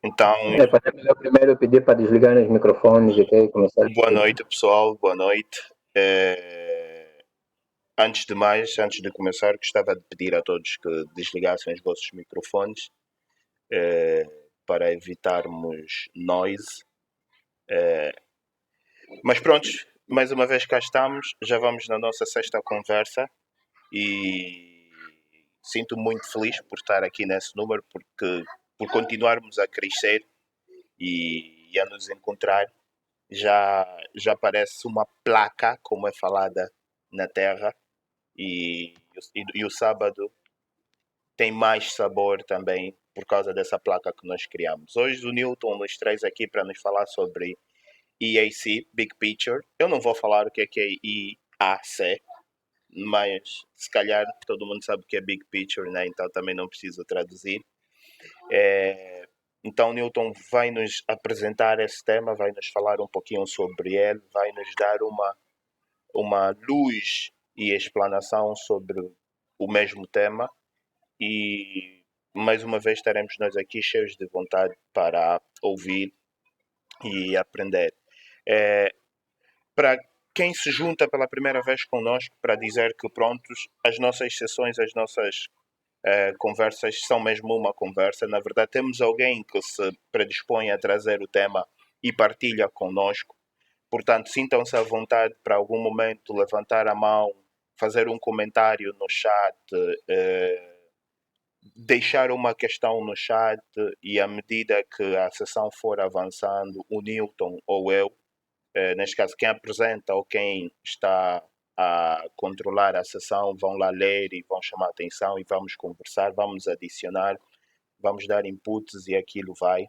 Então, Para melhor primeiro pedir para desligar os microfones e que começar a boa discutir. noite, pessoal, boa noite. Antes de mais, antes de começar, gostava de pedir a todos que desligassem os vossos microfones para evitarmos noise. Mas pronto, mais uma vez cá estamos, já vamos na nossa sexta conversa e sinto muito feliz por estar aqui nesse número, porque por continuarmos a crescer e a nos encontrar, já parece uma placa, como é falada na Terra, e o sábado tem mais sabor também por causa dessa placa que nós criamos. Hoje o Newton nos traz aqui para nos falar sobre EAC, Big Picture. Eu não vou falar o que é EAC, mas se calhar todo mundo sabe o que é Big Picture, né? Então também não preciso traduzir. Então Newton vai nos apresentar esse tema, vai nos falar um pouquinho sobre ele, vai nos dar uma luz e explanação sobre o mesmo tema e mais uma vez estaremos nós aqui cheios de vontade para ouvir e aprender. É, para quem se junta pela primeira vez connosco para dizer que prontos, as nossas sessões, as nossas conversas são mesmo uma conversa. Na verdade, temos alguém que se predispõe a trazer o tema e partilha connosco. Portanto, sintam-se à vontade para algum momento levantar a mão, fazer um comentário no chat, deixar uma questão no chat e à medida que a sessão for avançando, o Newton ou eu, neste caso quem apresenta ou quem está a controlar a sessão, vão lá ler e vão chamar a atenção e vamos conversar, vamos adicionar, vamos dar inputs e aquilo vai.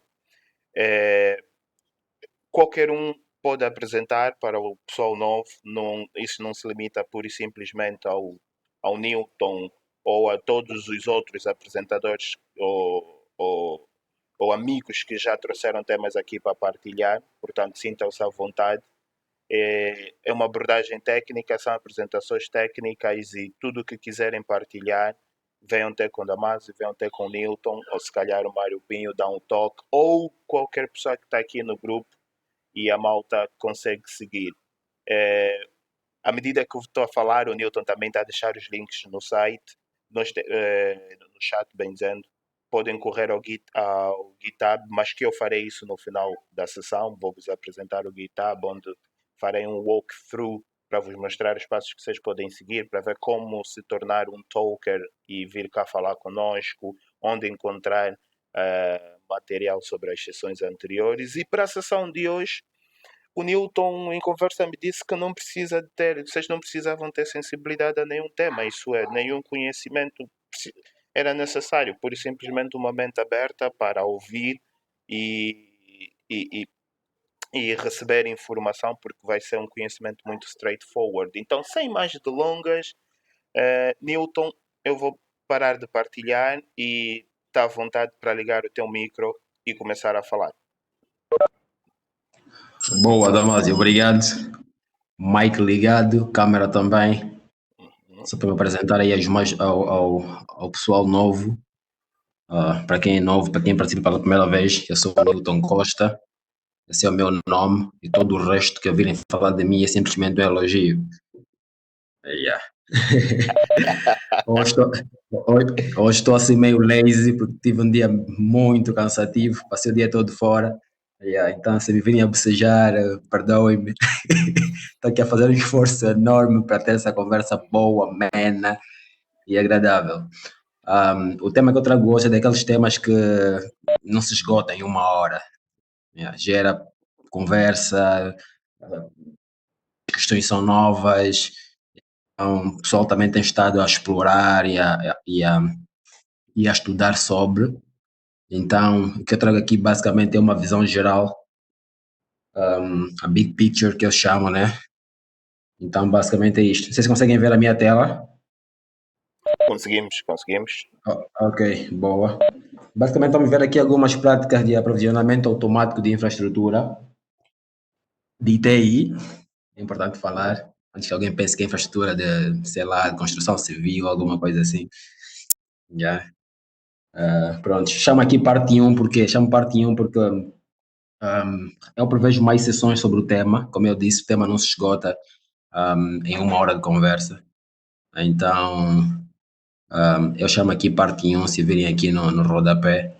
Qualquer um pode apresentar para o pessoal novo, não, isso não se limita pura e simplesmente ao Newton ou a todos os outros apresentadores ou amigos que já trouxeram temas aqui para partilhar, portanto sintam-se à vontade. É uma abordagem técnica, são apresentações técnicas e tudo o que quiserem partilhar, venham ter com o Damásio, venham ter com o Newton, ou se calhar o Mário Pinho dá um toque, ou qualquer pessoa que está aqui no grupo e a malta consegue seguir. À medida que eu estou a falar, o Newton também está a deixar os links no site, no chat, bem dizendo. Podem correr ao GitHub, mas que eu farei isso no final da sessão. Vou-vos apresentar o GitHub, onde farei um walkthrough para vos mostrar os passos que vocês podem seguir, para ver como se tornar um talker e vir cá falar conosco, onde encontrar material sobre as sessões anteriores. E para a sessão de hoje, o Newton, em conversa, me disse que não precisa ter, vocês não precisavam ter sensibilidade a nenhum tema, isso é, nenhum conhecimento era necessário, por simplesmente uma mente aberta para ouvir e, e, e receber informação, porque vai ser um conhecimento muito straightforward. Então, sem mais delongas, Newton, eu vou parar de partilhar e está à vontade para ligar o teu micro e começar a falar. Boa, Damásio, obrigado. Mic ligado, câmera também. Só para me apresentar aí ao pessoal novo. Para quem é novo, para quem participa pela primeira vez, eu sou o Newton Costa. Esse é o meu nome e todo o resto que virem falar de mim é simplesmente um elogio. Yeah. Hoje estou assim meio lazy porque tive um dia muito cansativo, passei o dia todo fora. Yeah, então, se me virem a bocejar, perdoem-me. Estou aqui a fazer um esforço enorme para ter essa conversa boa, amena e agradável. O tema que eu trago hoje é daqueles temas que não se esgotam em uma hora. Yeah, gera conversa, questões são novas, então, o pessoal também tem estado a explorar e a estudar sobre. Então, o que eu trago aqui basicamente é uma visão geral, a big picture que eu chamo, né? Então, basicamente é isto. Vocês conseguem ver a minha tela? Conseguimos, conseguimos. Ok, boa. Basicamente, vamos ver aqui algumas práticas de aprovisionamento automático de infraestrutura, de TI, é importante falar, antes que alguém pense que é infraestrutura de, sei lá, de construção civil, alguma coisa assim. Yeah. Pronto, chamo aqui parte 1 porque eu prevejo mais sessões sobre o tema. Como eu disse, o tema não se esgota em 1 hora de conversa. Então, eu chamo aqui parte 1, se virem aqui no rodapé,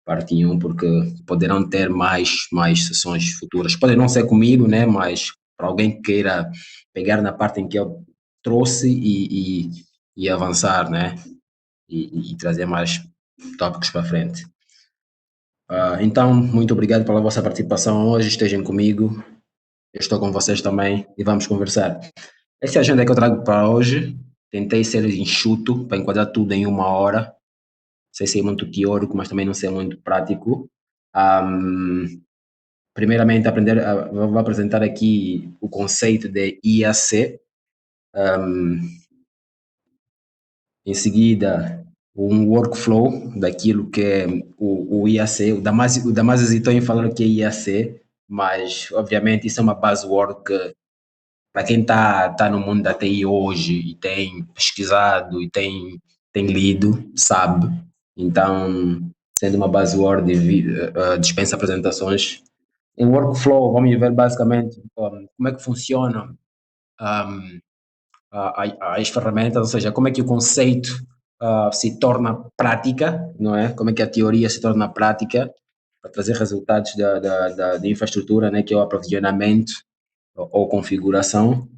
parte 1, porque poderão ter mais sessões futuras. Podem não ser comigo, né? Mas para alguém que queira pegar na parte em que eu trouxe e avançar, né? E trazer mais tópicos para frente. Então, muito obrigado pela vossa participação hoje. Estejam comigo, eu estou com vocês também e vamos conversar. Essa é a agenda que eu trago para hoje. Tentei ser enxuto para enquadrar tudo em 1 hora. Sem ser muito teórico, mas também não ser muito prático. Primeiramente, vou apresentar aqui o conceito de IAC. Em seguida, um workflow daquilo que é o IAC. O Damas hesitou em falar o que é IAC, mas obviamente isso é uma buzzword que para quem está no mundo da TI hoje e tem pesquisado e tem lido, sabe. Então, sendo uma buzzword, dispensa apresentações. Em workflow, vamos ver basicamente como é que funciona as ferramentas, ou seja, como é que o conceito se torna prática, não é? Como é que a teoria se torna prática para trazer resultados da infraestrutura, né? Que é o aprovisionamento ou configuração.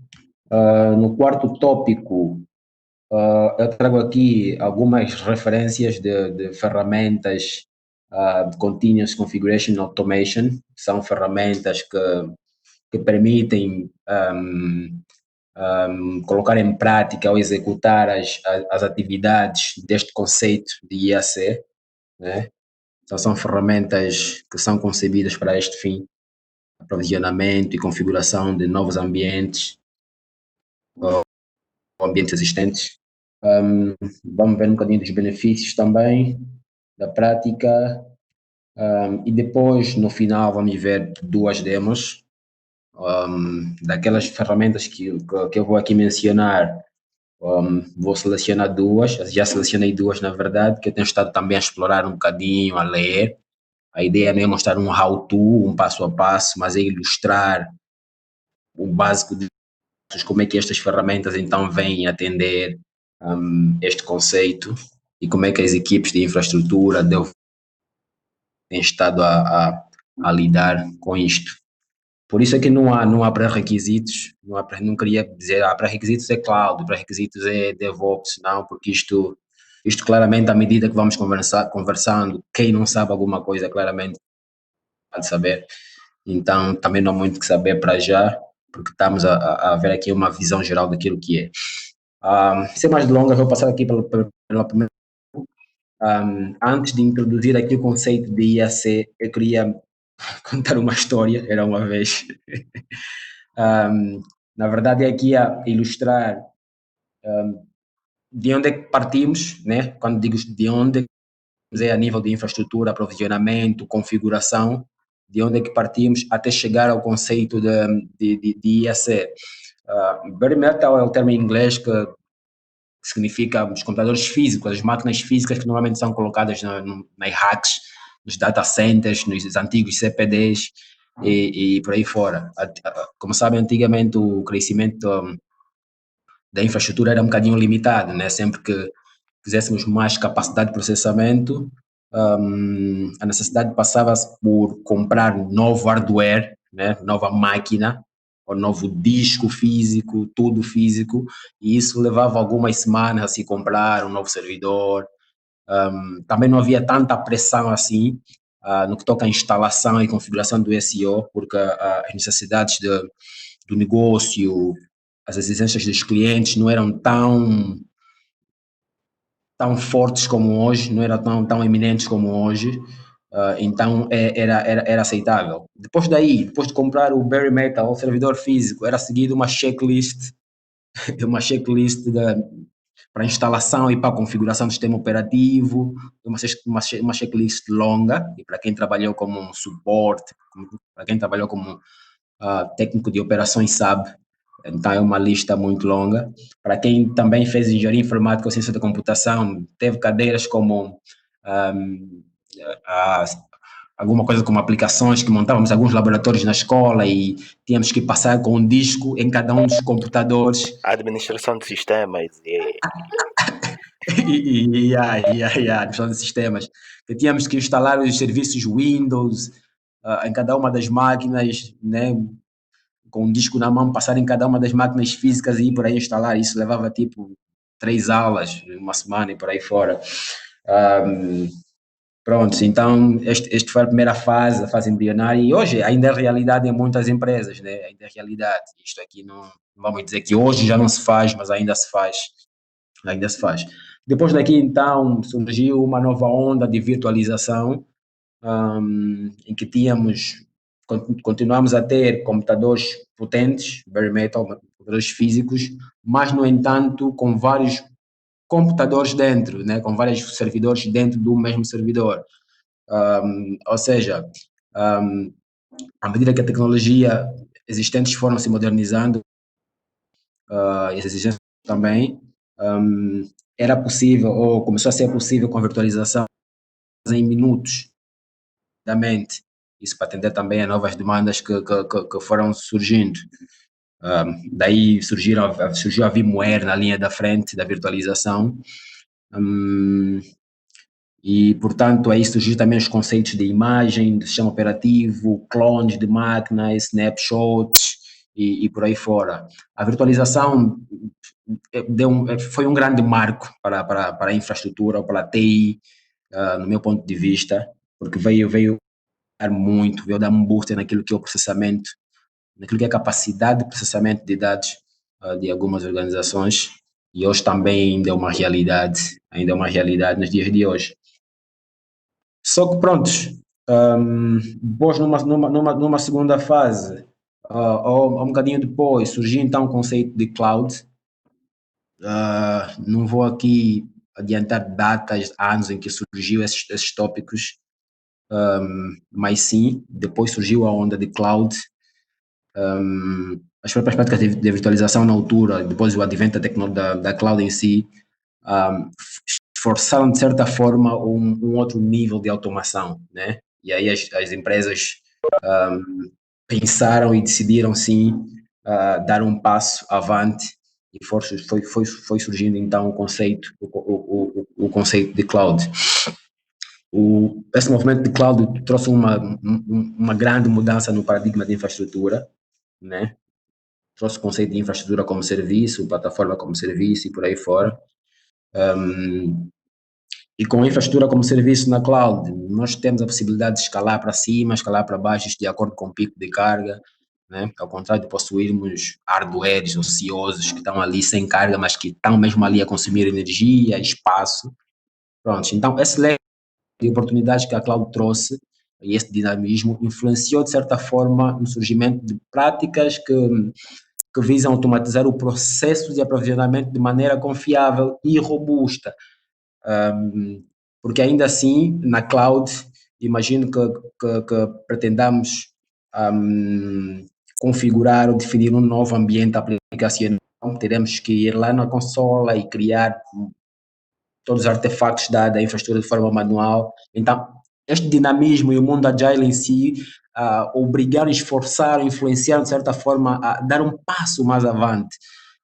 No quarto tópico, eu trago aqui algumas referências de ferramentas de Continuous Configuration Automation, são ferramentas que permitem colocar em prática ou executar as atividades deste conceito de IAC, né? Então, são ferramentas que são concebidas para este fim, aprovisionamento e configuração de novos ambientes ou ambientes existentes. Vamos ver um bocadinho dos benefícios também da prática, e depois, no final, vamos ver 2 demos daquelas ferramentas que eu vou aqui mencionar. Vou selecionar 2, já selecionei 2 na verdade, que eu tenho estado também a explorar um bocadinho, a ler. A ideia não é mostrar um how-to, um passo a passo, mas é ilustrar o básico de como é que estas ferramentas então vêm atender este conceito e como é que as equipes de infraestrutura têm estado a lidar com isto. Por isso é que não há pré-requisitos, não queria dizer pré-requisitos é cloud, pré-requisitos é DevOps, não, porque isto claramente, à medida que vamos conversando, quem não sabe alguma coisa, claramente pode saber. Então, também não há muito que saber para já, porque estamos a ver aqui uma visão geral daquilo que é. Sem mais delongas, vou passar aqui pela primeira. Antes de introduzir aqui o conceito de IAC, eu queria contar uma história, era uma vez. Na verdade, é aqui a ilustrar de onde é que partimos, né? Quando digo de onde é a nível de infraestrutura, aprovisionamento, configuração, de onde é que partimos até chegar ao conceito de IAC. Bare metal é o termo em inglês que significa os computadores físicos, as máquinas físicas que normalmente são colocadas nas racks, nos data centers, nos antigos CPDs e por aí fora. Como sabem, antigamente o crescimento da infraestrutura era um bocadinho limitado, né? Sempre que quiséssemos mais capacidade de processamento, a necessidade passava-se por comprar novo hardware, né? Nova máquina, ou novo disco físico, tudo físico, e isso levava algumas semanas a se comprar um novo servidor. Também não havia tanta pressão assim no que toca à instalação e configuração do SEO, porque as necessidades do negócio, as exigências dos clientes não eram tão fortes como hoje, não eram tão eminentes como hoje, então era aceitável. Depois daí, depois de comprar o Bare Metal, o servidor físico, era seguido uma checklist, para instalação e para configuração do sistema operativo, uma checklist longa, e para quem trabalhou como suporte, para quem trabalhou como técnico de operações sabe, então é uma lista muito longa. Para quem também fez engenharia informática ou ciência da computação, teve cadeiras como um, a, alguma coisa como aplicações que montávamos alguns laboratórios na escola e tínhamos que passar com um disco em cada um dos computadores. A administração de sistemas e Administração de sistemas, que tínhamos que instalar os serviços Windows em cada uma das máquinas, né, com um disco na mão, passar em cada uma das máquinas físicas e ir por aí instalar. Isso levava tipo 3 aulas, uma semana e por aí fora. Pronto, então este foi a primeira fase, a fase embrionária, e hoje ainda é realidade em muitas empresas, né? Ainda é realidade. Isto aqui não vamos dizer que hoje já não se faz, mas ainda se faz. Ainda se faz. Depois daqui, então, surgiu uma nova onda de virtualização, em que continuamos a ter computadores potentes, bare metal, computadores físicos, mas, no entanto, com vários computadores dentro, né, com vários servidores dentro do mesmo servidor. Ou seja, à medida que a tecnologia existentes foram se modernizando, essas exigências também, era possível, ou começou a ser possível com a virtualização em minutos da mente. Isso para atender também a novas demandas que foram surgindo. Daí surgiu a VMware na linha da frente da virtualização. E, portanto, aí surgiram também os conceitos de imagem, de sistema operativo, clones de máquinas, snapshots e por aí fora. A virtualização foi um grande marco para a infraestrutura, para a TI, no meu ponto de vista, porque veio dar muito, veio dar um boost naquilo que é o processamento, naquilo que é a capacidade de processamento de dados de algumas organizações, e hoje também ainda é uma realidade nos dias de hoje. Só que prontos, depois numa segunda fase, ou um bocadinho depois, surgiu então o conceito de cloud. Não vou aqui adiantar datas, anos em que surgiu esses tópicos, mas sim, depois surgiu a onda de cloud. As próprias práticas de virtualização na altura, depois o advento da cloud em si, forçaram de certa forma um outro nível de automação, né? E aí as empresas pensaram e decidiram sim dar um passo avante e foi surgindo então o conceito de cloud. Esse movimento de cloud trouxe uma grande mudança no paradigma de infraestrutura, né? Trouxe o conceito de infraestrutura como serviço, plataforma como serviço e por aí fora. E com a infraestrutura como serviço na cloud, nós temos a possibilidade de escalar para cima, escalar para baixo, de acordo com o pico de carga, né? Ao contrário de possuirmos hardwares ociosos que estão ali sem carga, mas que estão mesmo ali a consumir energia, espaço. Pronto, então esse leque de oportunidades que a cloud trouxe e esse dinamismo influenciou de certa forma no surgimento de práticas que visam automatizar o processo de aprovisionamento de maneira confiável e robusta. Porque ainda assim, na cloud, imagino que pretendamos configurar ou definir um novo ambiente aplicacional, teremos que ir lá na consola e criar todos os artefatos da infraestrutura de forma manual. Então, este dinamismo e o mundo agile em si obrigaram, esforçaram, influenciaram de certa forma a dar um passo mais avante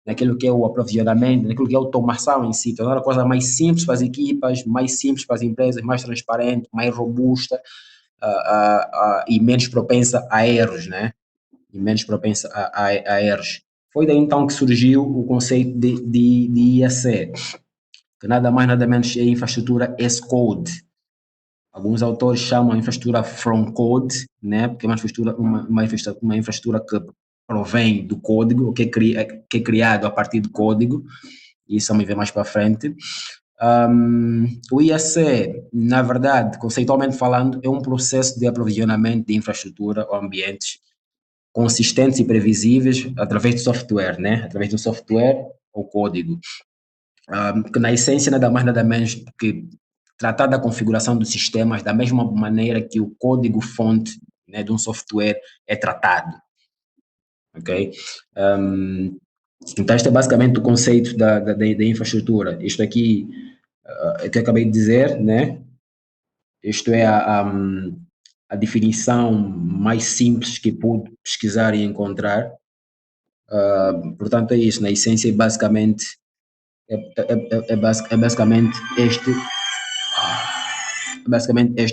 naquilo que é o aprovisionamento, naquilo que é a automação em si, tornar a coisa mais simples para as equipas, mais simples para as empresas, mais transparente, mais robusta e menos propensa a erros, né? E menos propensa a erros. Foi daí então que surgiu o conceito de IAC, que nada mais nada menos é infraestrutura as code. Alguns autores chamam a infraestrutura from code, né? Porque é uma infraestrutura que provém do código, que é criado a partir do código, e isso vamos ver mais para frente. O IAC, na verdade, conceitualmente falando, é um processo de aprovisionamento de infraestrutura ou ambientes consistentes e previsíveis através do software, né? Através do software ou código. Que na essência nada mais nada menos que tratar da configuração dos sistemas da mesma maneira que o código-fonte, né, de um software é tratado, ok? Então este é basicamente o conceito da infraestrutura. Isto aqui que eu acabei de dizer, né? Isto é a definição mais simples que pude pesquisar e encontrar. Portanto, é isso. Na essência, é basicamente este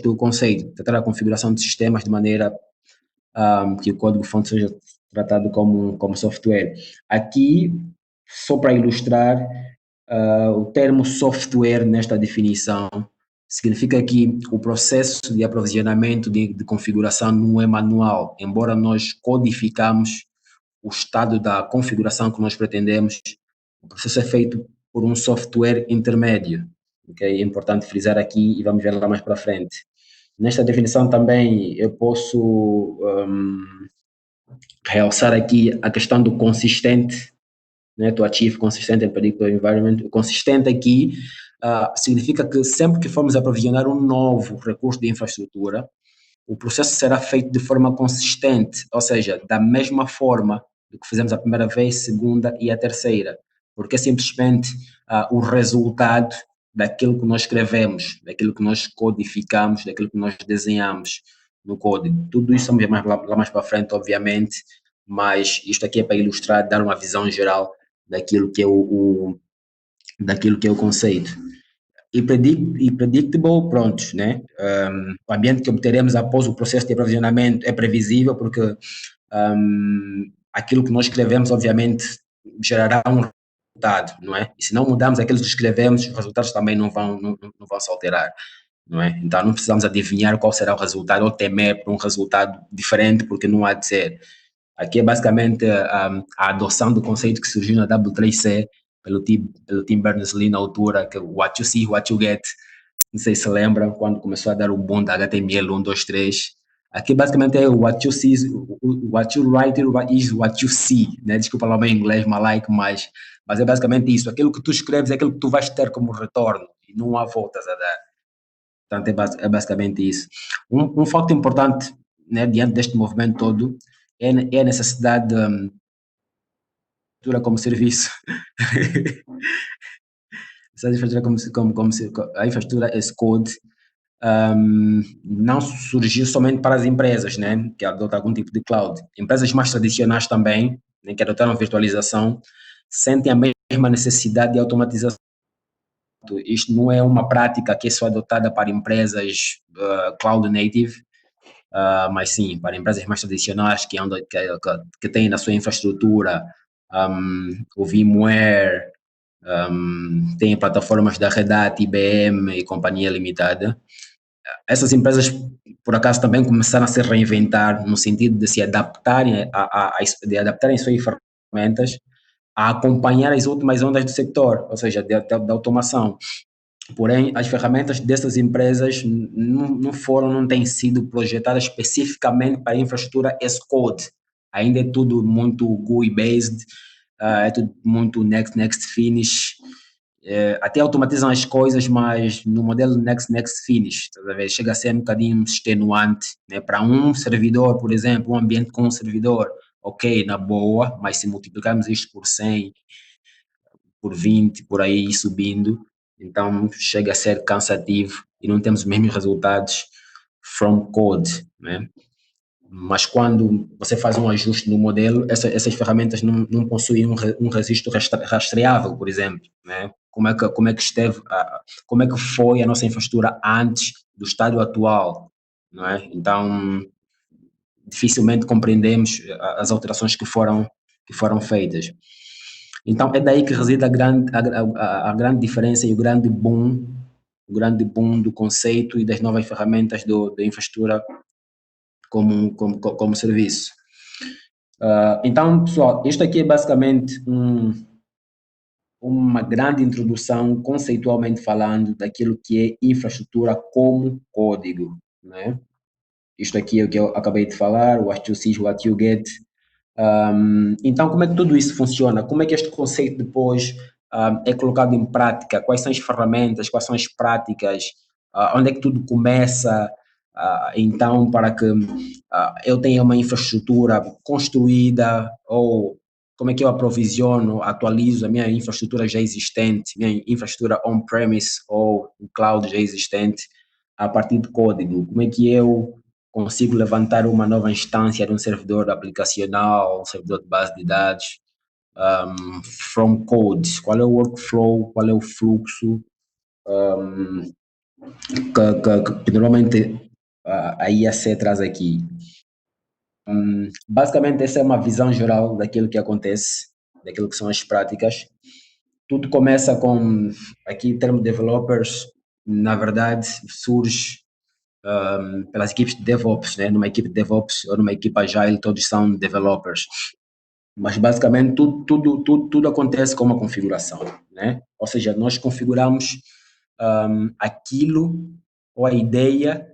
o conceito: tratar a configuração de sistemas de maneira que o código-fonte seja tratado como software. Aqui, só para ilustrar, o termo software nesta definição significa que o processo de aprovisionamento de configuração não é manual, embora nós codificamos o estado da configuração que nós pretendemos, o processo é feito por um software intermédio. Okay? É importante frisar aqui e vamos ver lá mais para frente. Nesta definição também eu posso realçar aqui a questão do consistente, né? To achieve consistent and predictable environment. O consistente aqui significa que sempre que formos aprovisionar um novo recurso de infraestrutura, o processo será feito de forma consistente, ou seja, da mesma forma do que fizemos a primeira vez, segunda e a terceira, porque é simplesmente o resultado daquilo que nós escrevemos, daquilo que nós codificamos, daquilo que nós desenhamos no código. Tudo isso vamos ver lá mais para frente, obviamente, mas isto aqui é para ilustrar, dar uma visão geral daquilo que é daquilo que é o conceito. E predictable, prontos, né? O ambiente que obteremos após o processo de aprovisionamento é previsível, porque aquilo que nós escrevemos, obviamente, gerará um resultado, não é? E se não mudarmos aquilo que escrevemos, os resultados também não vão se alterar, não é? Então não precisamos adivinhar qual será o resultado ou temer por um resultado diferente, porque não há de ser. Aqui é basicamente a adoção do conceito que surgiu na W3C pelo Tim Berners-Lee na altura, que what you see, what you get. Não sei se lembram, quando começou a dar o boom da HTML 1, 2, 3. Aqui basicamente é what you see, what you write is what you see, né? Desculpa lá o meu inglês malaico, mas é basicamente isso. Aquilo que tu escreves é aquilo que tu vais ter como retorno e não há voltas a dar. Portanto, é basicamente isso. Um fato importante, né, diante deste movimento todo é a necessidade de infraestrutura como serviço. Essa infraestrutura a infraestrutura as code não surgiu somente para as empresas, né, que adotam algum tipo de cloud. Empresas mais tradicionais também, né, que adotaram virtualização, sentem a mesma necessidade de automatização. Isto não é uma prática que é só adotada para empresas cloud native, mas sim, para empresas mais tradicionais que têm na sua infraestrutura o VMware, tem plataformas da Red Hat, IBM e Companhia Limitada. Essas empresas, por acaso, também começaram a se reinventar no sentido de se adaptarem de adaptarem suas ferramentas a acompanhar as últimas ondas do sector, ou seja, da automação. Porém, as ferramentas dessas empresas não têm sido projetadas especificamente para infraestrutura as code. Ainda é tudo muito GUI-based, é tudo muito next, finish. Até automatizam as coisas, mas no modelo next, finish. Chega a ser um bocadinho extenuante, né? Para um servidor, por exemplo, um ambiente com um servidor, ok, na boa, mas se multiplicarmos isto por 100, por 20, por aí subindo, então chega a ser cansativo e não temos os mesmos resultados from code, né? Mas quando você faz um ajuste no modelo, essas ferramentas não possuem um registro rastreável, por exemplo, né? Como é que esteve, como é que foi a nossa infraestrutura antes do estado atual, não é? Então, dificilmente compreendemos as alterações que foram feitas. Então, é daí que reside a grande diferença e o grande boom do conceito e das novas ferramentas da infraestrutura como serviço. Então, pessoal, isto aqui é basicamente uma grande introdução, conceitualmente falando, daquilo que é infraestrutura como código, né? Isto aqui é o que eu acabei de falar, what you see, what you get. Então, como é que tudo isso funciona? Como é que este conceito depois é colocado em prática? Quais são as ferramentas? Quais são as práticas? Onde é que tudo começa? Então, para que eu tenha uma infraestrutura construída, ou como é que eu aprovisiono, atualizo a minha infraestrutura já existente, minha infraestrutura on-premise ou cloud já existente, a partir de código, como é que eu consigo levantar uma nova instância de um servidor aplicacional, um servidor de base de dados, from code, qual é o workflow, qual é o fluxo, que normalmente a IAC traz aqui. Basicamente, essa é uma visão geral daquilo que acontece, daquilo que são as práticas. Tudo começa com, aqui o termo developers, na verdade, surge pelas equipes de DevOps, né? Numa equipe de DevOps ou numa equipe Agile, todos são developers. Mas basicamente tudo acontece com uma configuração, né? Ou seja, nós configuramos aquilo ou a ideia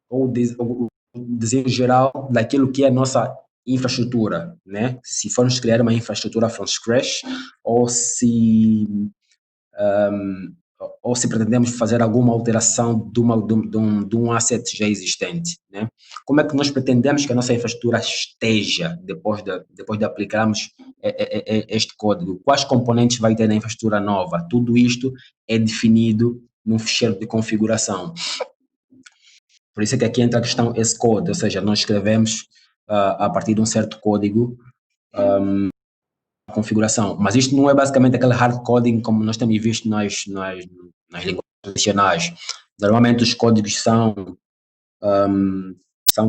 ou o desenho geral daquilo que é a nossa infraestrutura, né? Se formos criar uma infraestrutura from scratch ou ou se pretendemos fazer alguma alteração de um asset já existente, né? Como é que nós pretendemos que a nossa infraestrutura esteja depois de aplicarmos este código? Quais componentes vai ter na infraestrutura nova? Tudo isto é definido num ficheiro de configuração. Por isso é que aqui entra a questão S-code, ou seja, nós escrevemos a partir de um certo código configuração, mas isto não é basicamente aquele hard coding como nós temos visto nas linguagens tradicionais. Normalmente os códigos são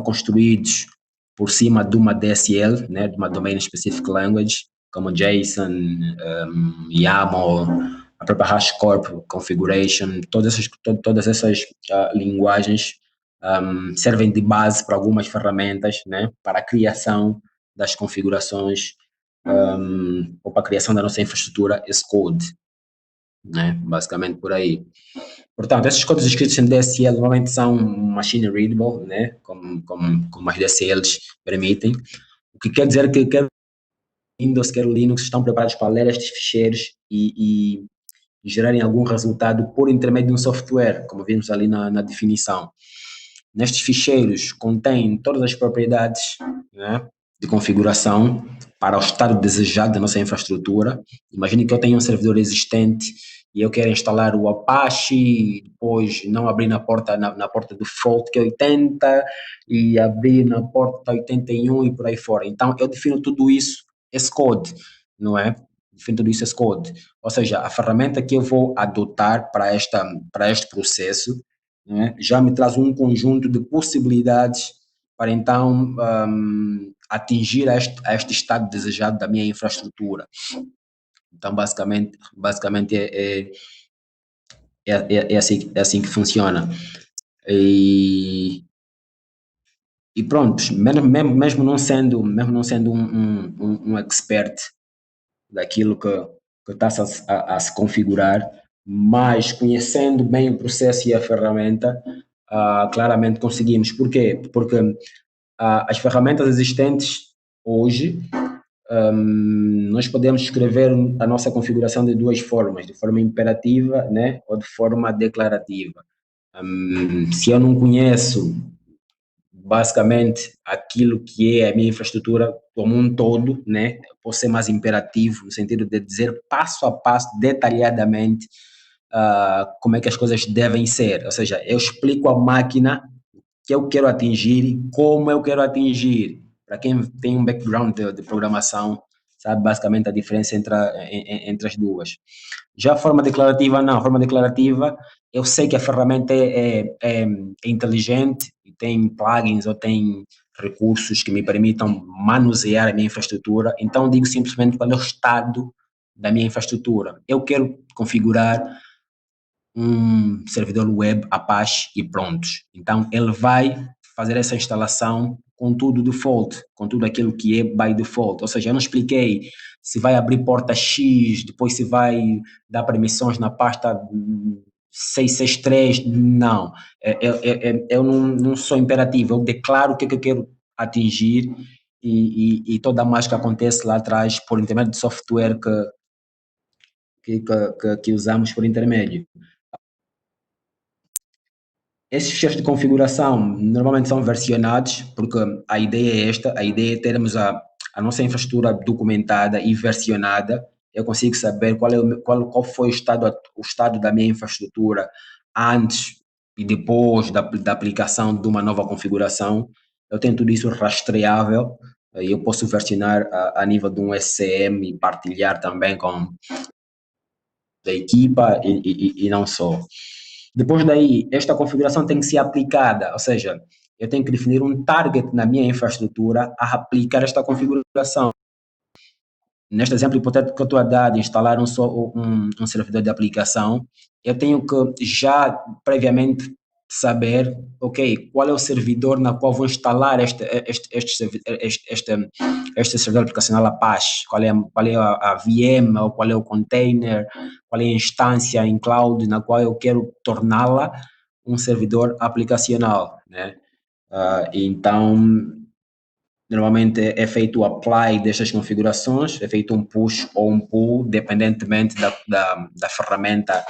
construídos por cima de uma DSL, né, de uma Domain Specific Language, como JSON, YAML, a própria HashiCorp Configuration, todas essas linguagens servem de base para algumas ferramentas, né, para a criação das configurações ou para a criação da nossa infraestrutura as code, né? Basicamente por aí. Portanto, esses códigos escritos em DSL normalmente são machine readable, né? Como as DSLs permitem, o que quer dizer que quer Windows, quer Linux estão preparados para ler estes ficheiros e gerarem algum resultado por intermédio de um software, como vimos ali na definição. Nestes ficheiros contém todas as propriedades, né, de configuração para o estado desejado da nossa infraestrutura. Imagine que eu tenho um servidor existente e eu quero instalar o Apache, depois não abrir na porta default que é 80 e abrir na porta 81 e por aí fora. Então eu defino tudo isso, esse code, não é? Defino tudo isso, esse code. Ou seja, a ferramenta que eu vou adotar para este processo, né, já me traz um conjunto de possibilidades para então atingir a este estado desejado da minha infraestrutura. Então, basicamente é assim que funciona. E pronto, mesmo não sendo um expert daquilo que está a se configurar, mas conhecendo bem o processo e a ferramenta, claramente conseguimos. Por quê? Porque as ferramentas existentes hoje, nós podemos escrever a nossa configuração de duas formas, de forma imperativa, né, ou de forma declarativa. Se eu não conheço basicamente aquilo que é a minha infraestrutura como um todo, né? Posso ser mais imperativo no sentido de dizer passo a passo, detalhadamente, como é que as coisas devem ser. Ou seja, eu explico à máquina que eu quero atingir e como eu quero atingir. Para quem tem um background de programação, sabe basicamente a diferença entre as duas. Já a forma declarativa, não. A forma declarativa, eu sei que a ferramenta é inteligente e tem plugins ou tem recursos que me permitam manusear a minha infraestrutura. Então, digo simplesmente qual é o estado da minha infraestrutura. Eu quero configurar um servidor web Apache e prontos. Então, ele vai fazer essa instalação com tudo default, com tudo aquilo que é by default. Ou seja, eu não expliquei se vai abrir porta X, depois se vai dar permissões na pasta 663, não. Eu não sou imperativo, eu declaro o que eu quero atingir e toda a mágica acontece lá atrás por intermédio de software que usamos por intermédio. Esses ficheiros de configuração normalmente são versionados, porque a ideia é esta, a ideia é termos a nossa infraestrutura documentada e versionada. Eu consigo saber qual foi o estado da minha infraestrutura antes e depois da aplicação de uma nova configuração, eu tenho tudo isso rastreável e eu posso versionar a nível de um SCM e partilhar também com a equipa e não só. Depois daí, esta configuração tem que ser aplicada, ou seja, eu tenho que definir um target na minha infraestrutura a aplicar esta configuração. Neste exemplo hipotético que eu estou a dar de instalar um servidor de aplicação, eu tenho que já previamente saber, ok, qual é o servidor na qual vou instalar este servidor aplicacional Apache, qual é a VM, ou qual é o container, qual é a instância em cloud na qual eu quero torná-la um servidor aplicacional, né? Então, normalmente é feito o apply destas configurações, é feito um push ou um pull, dependentemente da ferramenta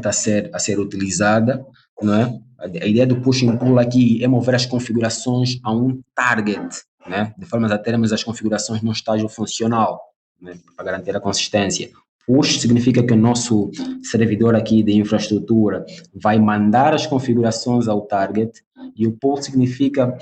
a ser utilizada, não é? A ideia do push and pull aqui é mover as configurações a um target, né? De forma a termos as configurações num estágio funcional, né? Para garantir a consistência. Push significa que o nosso servidor aqui de infraestrutura vai mandar as configurações ao target, e o pull significa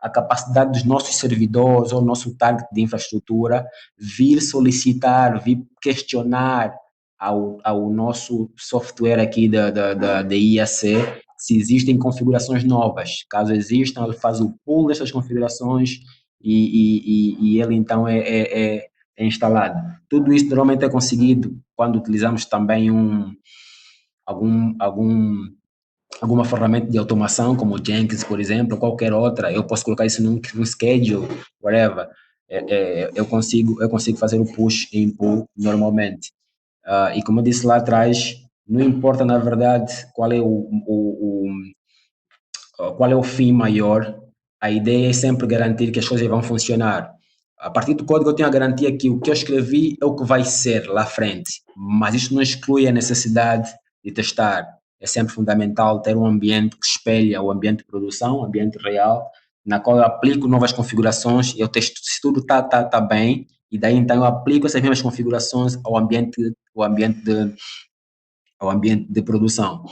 a capacidade dos nossos servidores ou nosso target de infraestrutura vir solicitar, vir questionar ao nosso software aqui da IAC se existem configurações novas. Caso existam, ele faz o pull dessas configurações e ele então é instalado. Tudo isso normalmente é conseguido quando utilizamos também alguma ferramenta de automação, como o Jenkins, por exemplo, ou qualquer outra. Eu posso colocar isso num schedule, whatever. Eu consigo fazer o push e pull normalmente. E como eu disse lá atrás, não importa na verdade qual é o fim maior, a ideia é sempre garantir que as coisas vão funcionar. A partir do código eu tenho a garantia que o que eu escrevi é o que vai ser lá à frente, mas isso não exclui a necessidade de testar. É sempre fundamental ter um ambiente que espelha o ambiente de produção, o ambiente real, na qual eu aplico novas configurações, eu testo se tudo tá bem, e daí então eu aplico essas mesmas configurações ao ambiente de produção.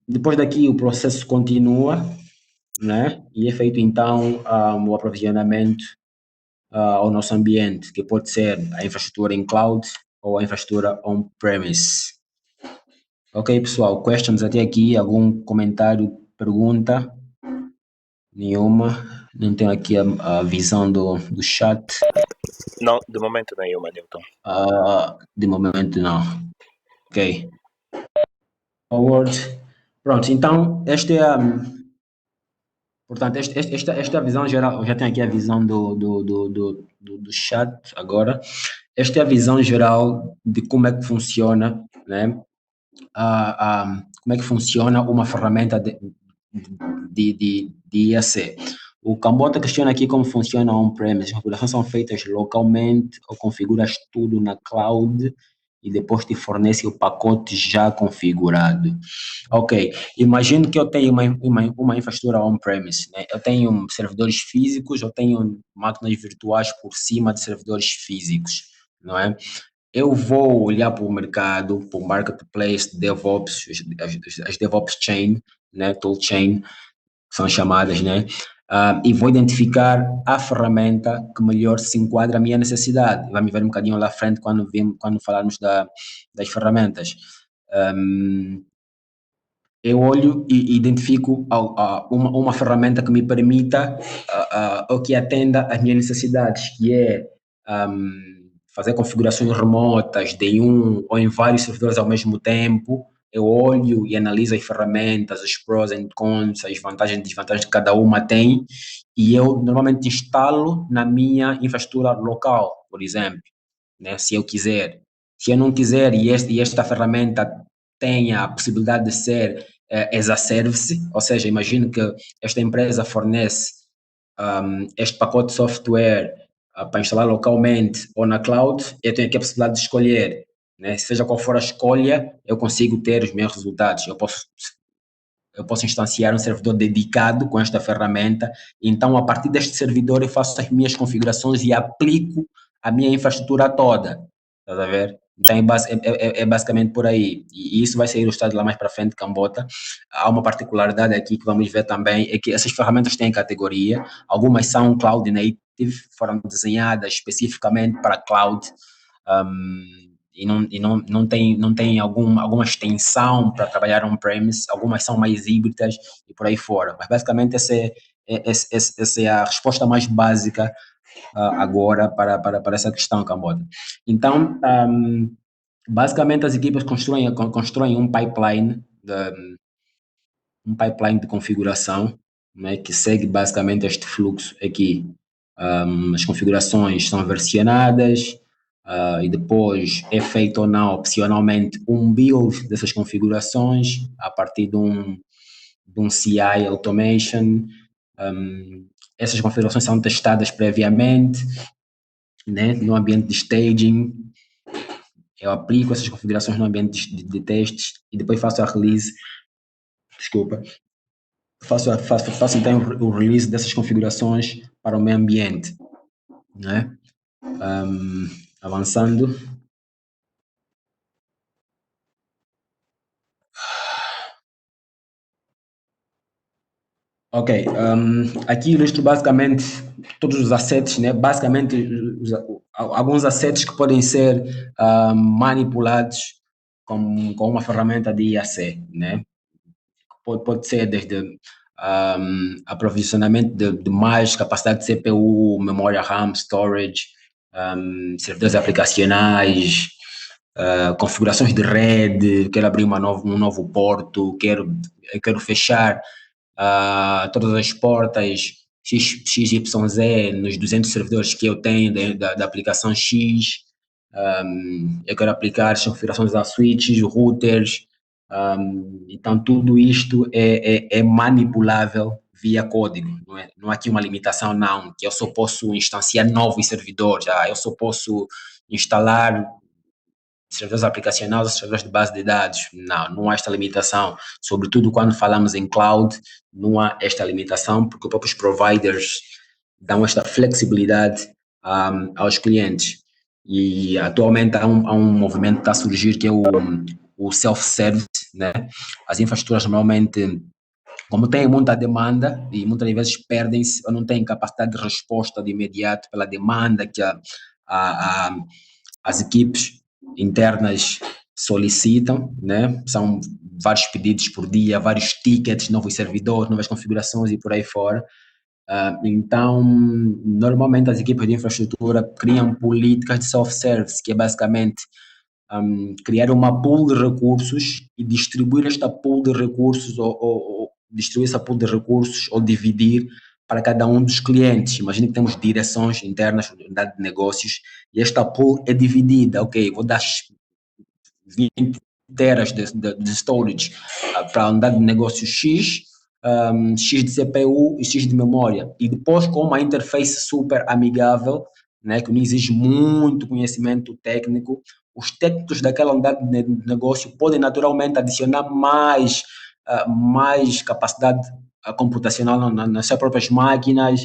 Depois daqui o processo continua, né? E é feito então o aprovisionamento ao nosso ambiente, que pode ser a infraestrutura em cloud ou a infraestrutura on-premise. Ok, pessoal, questions até aqui? Algum comentário, pergunta? Nenhuma? Não tenho aqui a visão do chat. Não, de momento nenhuma, Newton. De momento não. Ok. Forward. Pronto, então portanto, esta é a visão geral. Eu já tenho aqui a visão do chat agora. Esta é a visão geral de como é que funciona, né? Como é que funciona uma ferramenta de IAC. O Cambota questiona aqui como funciona on-premise. As configurações são feitas localmente ou configuras tudo na cloud e depois te fornece o pacote já configurado. Ok, imagino que eu tenho uma infraestrutura on-premise, né? Eu tenho servidores físicos, eu tenho máquinas virtuais por cima de servidores físicos, não é? Eu vou olhar para o mercado, para o marketplace, DevOps, as DevOps chain, né? Toolchain, são chamadas, né? E vou identificar a ferramenta que melhor se enquadra à minha necessidade. Vamos ver um bocadinho lá à frente quando falarmos das ferramentas. Eu olho e identifico uma ferramenta que me permita ou que atenda às minhas necessidades, que é fazer configurações remotas de um ou em vários servidores ao mesmo tempo. Eu olho e analiso as ferramentas, os pros and cons, as vantagens e desvantagens que cada uma tem, e eu normalmente instalo na minha infraestrutura local, por exemplo, né, se eu quiser. Se eu não quiser e esta ferramenta tenha a possibilidade de ser as a service, ou seja, imagino que esta empresa fornece este pacote de software para instalar localmente ou na cloud, eu tenho aqui a possibilidade de escolher, né? Seja qual for a escolha, eu consigo ter os meus resultados. Eu posso instanciar um servidor dedicado com esta ferramenta, então a partir deste servidor eu faço as minhas configurações e aplico a minha infraestrutura toda, estás a ver? Então é basicamente por aí. E isso vai ser ilustrado lá mais para frente, Cambota. Há uma particularidade aqui que vamos ver também, é que essas ferramentas têm categoria. Algumas são cloud native, foram desenhadas especificamente para cloud, não tem alguma extensão para trabalhar on-premise, algumas são mais híbridas e por aí fora. Mas basicamente essa é a resposta mais básica agora para essa questão, Cambota. Então, basicamente as equipas constroem um pipeline de configuração, né, que segue basicamente este fluxo aqui. As configurações são versionadas, e depois é feito ou não, opcionalmente, um build dessas configurações a partir de um CI automation. Essas configurações são testadas previamente, né, no ambiente de staging. Eu aplico essas configurações no ambiente de testes e depois faço a release. Desculpa. Faço então o release dessas configurações para o meu ambiente, né? Avançando. Ok, aqui ilustro basicamente todos os assets, né? Basicamente alguns assets que podem ser manipulados com uma ferramenta de IAC, né? Pode ser desde aprovisionamento de mais capacidade de CPU, memória RAM, storage, servidores aplicacionais, configurações de rede, quero abrir um novo porto, quero fechar todas as portas XYZ nos 200 servidores que eu tenho da aplicação X. Eu quero aplicar as configurações a switches, routers. Então, tudo isto é manipulável via código. Não há aqui uma limitação, não, que eu só posso instanciar novos servidores, eu só posso instalar servidores aplicacionais, servidores de base de dados. Não há esta limitação. Sobretudo quando falamos em cloud, não há esta limitação, porque os próprios providers dão esta flexibilidade aos clientes. E atualmente há um movimento que está a surgir que é o self-service, né? As infraestruturas normalmente, como têm muita demanda e muitas vezes perdem-se ou não têm capacidade de resposta de imediato pela demanda que as equipes internas solicitam, né? São vários pedidos por dia, vários tickets, novos servidores, novas configurações e por aí fora. Então, normalmente as equipes de infraestrutura criam políticas de self-service, que é basicamente criar uma pool de recursos e distribuir esta pool de recursos ou distribuir essa pool de recursos ou dividir para cada um dos clientes. Imagina que temos direções internas, unidade de negócios, e esta pool é dividida. Ok, vou dar 20 teras de storage para a unidade de negócio X, X de CPU e X de memória. E depois com uma interface super amigável, né, que não exige muito conhecimento técnico, os técnicos daquela unidade de negócio podem naturalmente adicionar mais capacidade computacional nas suas próprias máquinas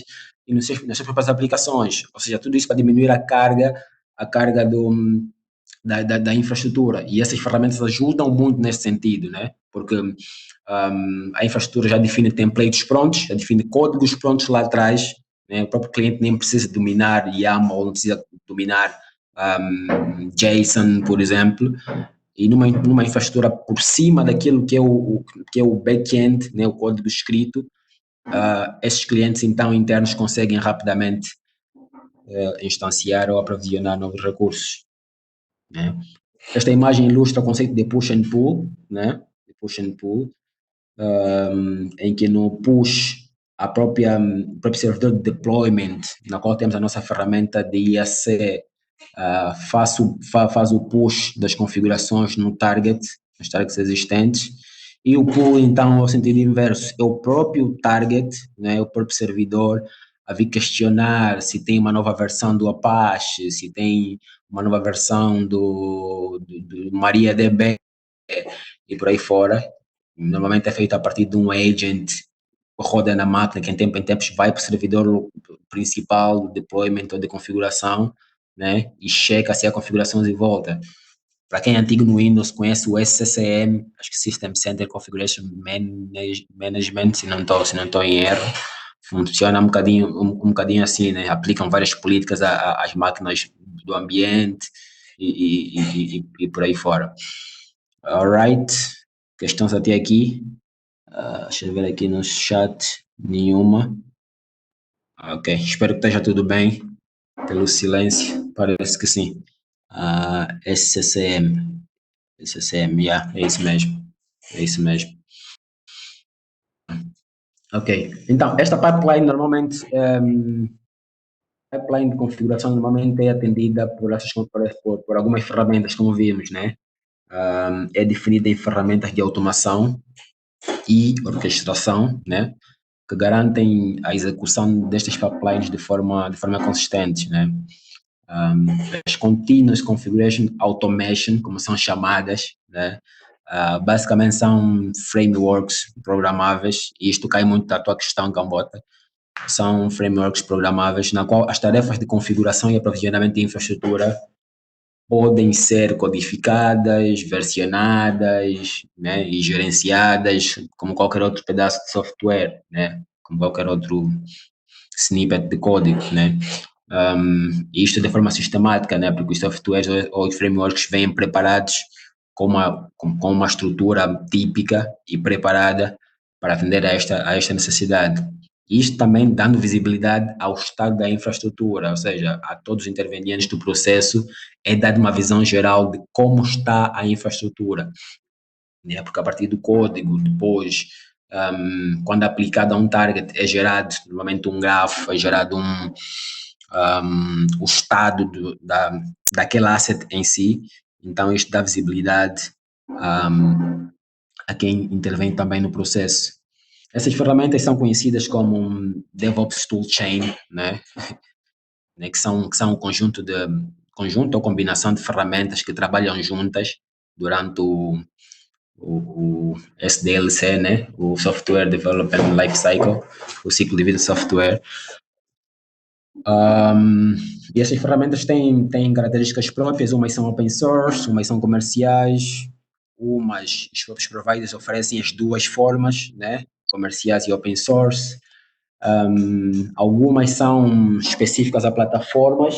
e nas suas próprias aplicações. Ou seja, tudo isso para diminuir a carga da infraestrutura. E essas ferramentas ajudam muito nesse sentido, né? Porque a infraestrutura já define templates prontos, já define códigos prontos lá atrás, né? O próprio cliente nem precisa dominar YAML, não precisa dominar JSON, por exemplo, e numa infraestrutura por cima daquilo que é o back-end, né? O código escrito, esses clientes então internos conseguem rapidamente instanciar ou aprovisionar novos recursos, né? Esta imagem ilustra o conceito de push and pull, né? De push and pull, em que no push o próprio servidor de deployment, na qual temos a nossa ferramenta de IAC, faz o push das configurações no target, nos targets existentes, e o pull, então, no sentido inverso, é o próprio target, né, o próprio servidor, a vir questionar se tem uma nova versão do Apache, se tem uma nova versão do MariaDB e por aí fora. Normalmente é feito a partir de um agent que roda na máquina, que em tempos vai para o servidor principal de deployment ou de configuração, né? E checa se a configuração de volta. Para quem é antigo no Windows, conhece o SCCM, acho que System Center Configuration Management, se não estou em erro. Funciona um bocadinho assim, né? Aplicam várias políticas às máquinas do ambiente e por aí fora. Alright, questões até aqui. Deixa eu ver aqui no chat, nenhuma. Ok, espero que esteja tudo bem. Pelo silêncio, parece que sim. SCCM, yeah, é isso mesmo. É isso mesmo. Ok, então, esta pipeline normalmente, pipeline de configuração normalmente é atendida por algumas ferramentas, como vimos, né? É definida em ferramentas de automação e orquestração, né? Que garantem a execução destas pipelines de forma consistente, né? As Continuous Configuration Automation, como são chamadas, né? Basicamente são frameworks programáveis, e isto cai muito da tua questão, Gambota. São frameworks programáveis na qual as tarefas de configuração e aprovisionamento de infraestrutura podem ser codificadas, versionadas, né, e gerenciadas como qualquer outro pedaço de software, né, como qualquer outro snippet de código, né. Isto de forma sistemática, né, porque os softwares ou os frameworks vêm preparados com uma estrutura típica e preparada para atender a esta necessidade. Isto também dando visibilidade ao estado da infraestrutura, ou seja, a todos os intervenientes do processo é dada uma visão geral de como está a infraestrutura, né? Porque a partir do código, depois, quando aplicado a um target, é gerado normalmente um grafo, é gerado o estado daquele asset em si, então isto dá visibilidade a quem intervém também no processo. Essas ferramentas são conhecidas como DevOps Toolchain, né? Que são um conjunto ou combinação de ferramentas que trabalham juntas durante o SDLC, né? O Software Development Lifecycle, o ciclo de vida do software. E essas ferramentas têm características próprias, umas são open source, umas são comerciais, os próprios providers oferecem as duas formas, né? Comerciais e open source. Algumas são específicas a plataformas,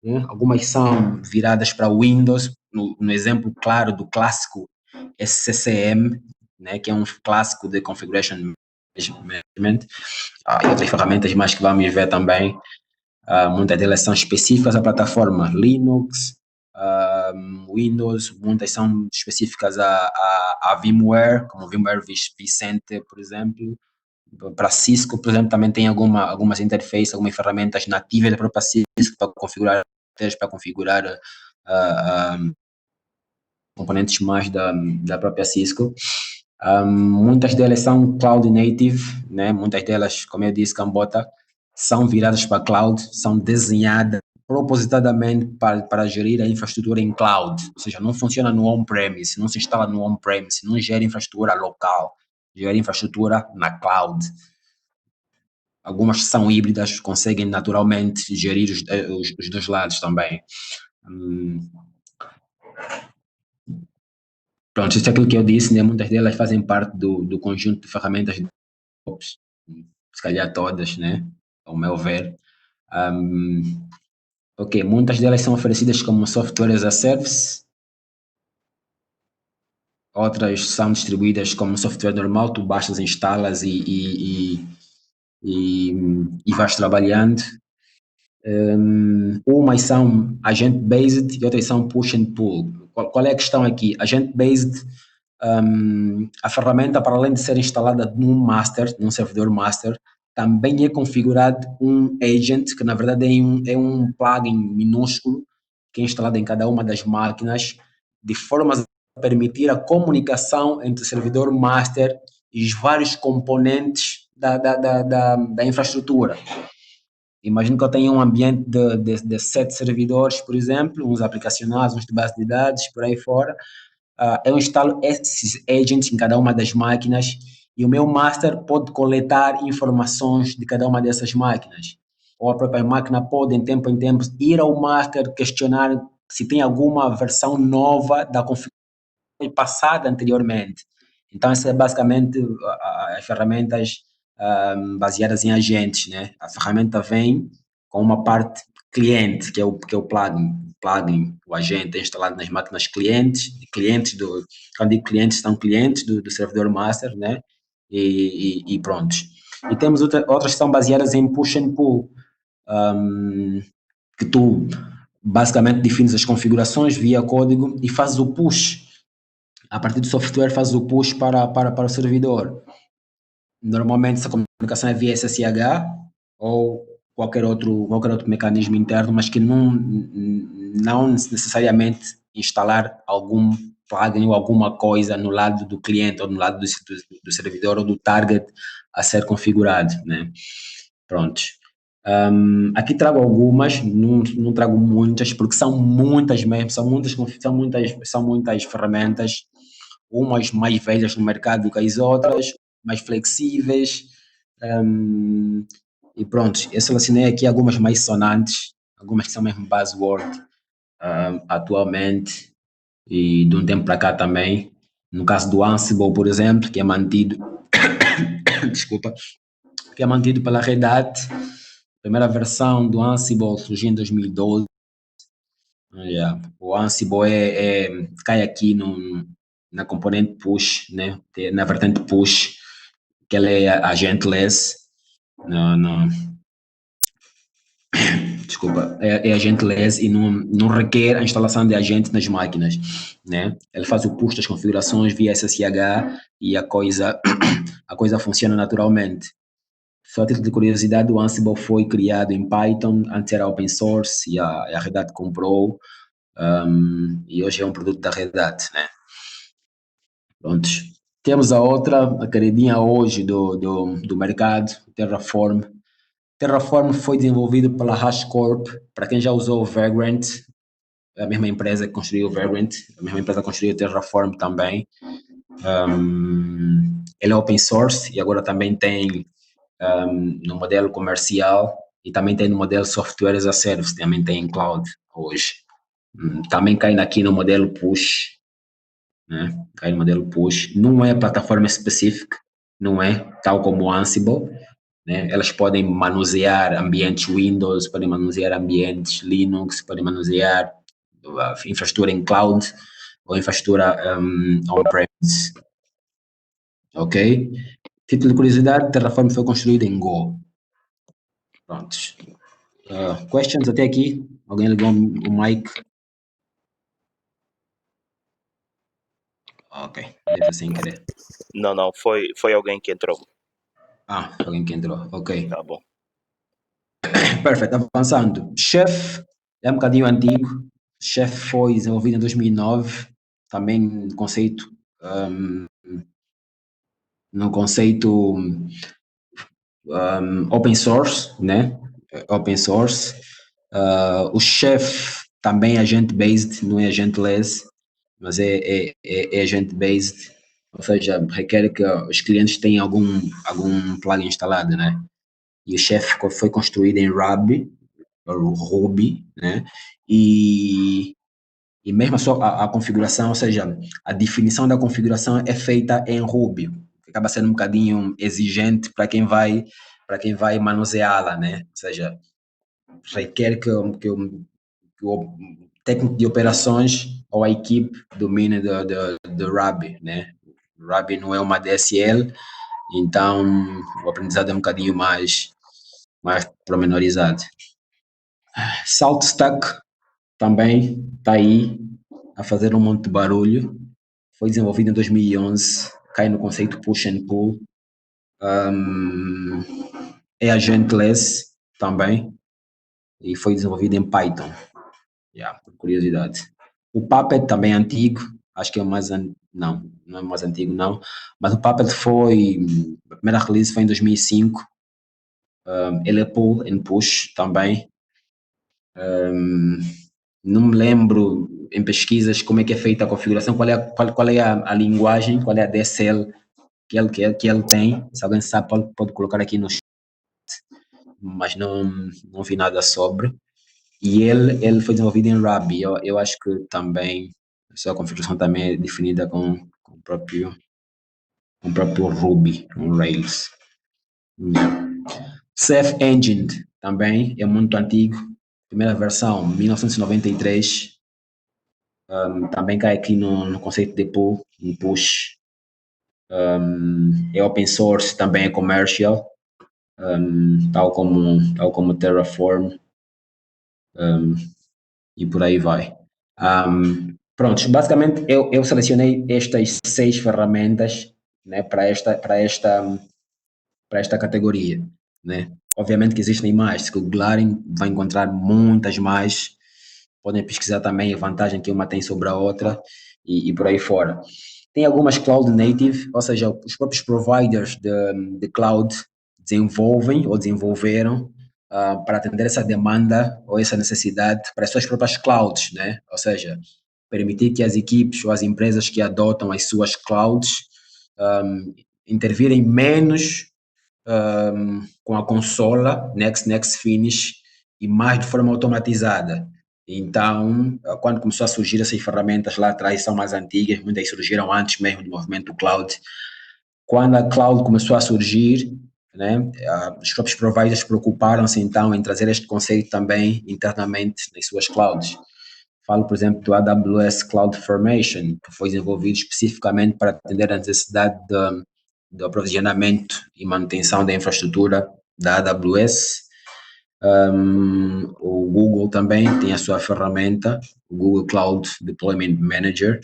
né? Algumas são viradas para Windows, no exemplo claro do clássico SCCM, né? Que é um clássico de Configuration Management, e outras ferramentas mais que vamos ver também. Muitas delas são específicas à plataforma Linux, Windows, muitas são específicas a VMware, como VMware vCenter, por exemplo. Para Cisco, por exemplo, também tem algumas interfaces, algumas ferramentas nativas da própria Cisco para configurar componentes mais da própria Cisco. Muitas delas são cloud native, né? Muitas delas, como eu disse, Cambota, são viradas para cloud, são desenhadas propositadamente para gerir a infraestrutura em cloud, ou seja, não funciona no on-premise, não se instala no on-premise, não gera infraestrutura local, gera infraestrutura na cloud. Algumas são híbridas, conseguem naturalmente gerir os dois lados também. Pronto, isso é aquilo que eu disse, né? Muitas delas fazem parte do conjunto de ferramentas de DevOps, se calhar todas, né? Ao meu ver. Ok, muitas delas são oferecidas como software as a service, outras são distribuídas como software normal, tu baixas, instalas e vais trabalhando. Umas são agent-based e outras são push and pull. Qual é a questão aqui? Agent-based, a ferramenta, para além de ser instalada num servidor master, também é configurado um agent, que na verdade é um plugin minúsculo, que é instalado em cada uma das máquinas, de forma a permitir a comunicação entre o servidor master e os vários componentes da infraestrutura. Imagino que eu tenha um ambiente de 7 servidores, por exemplo, uns aplicacionais, uns de base de dados, por aí fora. Eu instalo esses agents em cada uma das máquinas e o meu master pode coletar informações de cada uma dessas máquinas. Ou a própria máquina pode, em tempo, ir ao master questionar se tem alguma versão nova da configuração passada anteriormente. Então, essa é basicamente as ferramentas baseadas em agentes, né? A ferramenta vem com uma parte cliente, que é o plugin, o agente é instalado nas máquinas clientes, quando digo clientes, são clientes do servidor master, né? E pronto. E temos outras que são baseadas em push and pull, que tu basicamente defines as configurações via código e fazes o push. A partir do software fazes o push para o servidor. Normalmente essa comunicação é via SSH ou qualquer outro mecanismo interno, mas que não necessariamente instalar algum plugin ou alguma coisa no lado do cliente ou no lado do servidor ou do target a ser configurado, né? Prontos. Aqui trago algumas, não trago muitas, porque são muitas mesmo, são muitas ferramentas, umas mais velhas no mercado do que as outras, mais flexíveis, e pronto, eu selecionei aqui algumas mais sonantes, algumas que são mesmo buzzword atualmente e de um tempo para cá também. No caso do Ansible, por exemplo, que é mantido, desculpa, que é mantido pela Red Hat. A primeira versão do Ansible surgiu em 2012. O Ansible cai aqui na componente push, né? Na vertente push, que ela é agentless. Desculpa, é agentless e não requer a instalação de agente nas máquinas, né? Ele faz o push das configurações via SSH e a coisa funciona naturalmente. Só a título de curiosidade, o Ansible foi criado em Python, antes era open source e a Red Hat comprou, e hoje é um produto da Red Hat, né? Prontos. Temos a outra, a queridinha hoje do mercado, Terraform. Terraform foi desenvolvido pela HashiCorp, para quem já usou o Vagrant, a mesma empresa que construiu o Vagrant, a mesma empresa que construiu o Terraform também. Ele é open source e agora também tem no modelo comercial e também tem no modelo software as a service, também tem em cloud hoje. Também cai aqui no modelo push, né? Cai no modelo push. Não é plataforma específica, não é, tal como o Ansible, né? Elas podem manusear ambientes Windows, podem manusear ambientes Linux, podem manusear infraestrutura em cloud ou infraestrutura on-premise. Ok? Título de curiosidade, Terraform foi construído em Go. Prontos. Questions até aqui? Alguém ligou o mic? Ok, deve sem querer. Não, foi alguém que entrou. Alguém que entrou, ok. Tá bom. Perfeito, avançando. Chef é um bocadinho antigo. Chef foi desenvolvido em 2009, também no conceito open source, né? Open source. O Chef também é agent-based, não é agentless, mas é agent-based, ou seja, requer que os clientes tenham algum plugin instalado, né? E o Chef foi construído em Ruby, né? E mesmo a configuração, ou seja, a definição da configuração é feita em Ruby, que acaba sendo um bocadinho exigente para quem vai manuseá-la, né? Ou seja, requer que o técnico de operações ou a equipe domine do Ruby, né? Ruby não é uma DSL, então o aprendizado é um bocadinho mais pormenorizado. SaltStack também está aí a fazer um monte de barulho. Foi desenvolvido em 2011, cai no conceito push and pull. É agentless também e foi desenvolvido em Python. Por curiosidade. O Puppet também é antigo, acho que é o mais não é mais antigo não, mas o Puppet a primeira release foi em 2005. Ele é pull and push também. Não me lembro em pesquisas como é que é feita a configuração, qual é a linguagem, qual é a DSL que ele tem. Se alguém sabe, pode colocar aqui no chat, mas não vi nada sobre. E ele foi desenvolvido em Ruby. Eu acho que também a sua configuração também é definida com o próprio Ruby, com Rails. Ceph Engine também é muito antigo. Primeira versão, 1993. Também cai aqui no conceito de pull, um push. É open source, também é commercial, tal como Terraform, e por aí vai. Pronto, basicamente eu selecionei estas 6 ferramentas, né, para esta categoria, né? Obviamente que existem mais, se googlarem vai encontrar muitas mais, podem pesquisar também a vantagem que uma tem sobre a outra e por aí fora. Tem algumas cloud native, ou seja, os próprios providers de cloud desenvolvem ou desenvolveram para atender essa demanda ou essa necessidade para as suas próprias clouds, né? Ou seja, permitir que as equipes ou as empresas que adotam as suas clouds intervirem menos com a consola Next Finish e mais de forma automatizada. Então, quando começou a surgir essas ferramentas lá atrás, são mais antigas, muitas surgiram antes mesmo do movimento cloud. Quando a cloud começou a surgir, né, os próprios providers preocuparam-se então em trazer este conceito também internamente nas suas clouds. Falo, por exemplo, do AWS CloudFormation, que foi desenvolvido especificamente para atender a necessidade do aprovisionamento e manutenção da infraestrutura da AWS. O Google também tem a sua ferramenta, o Google Cloud Deployment Manager,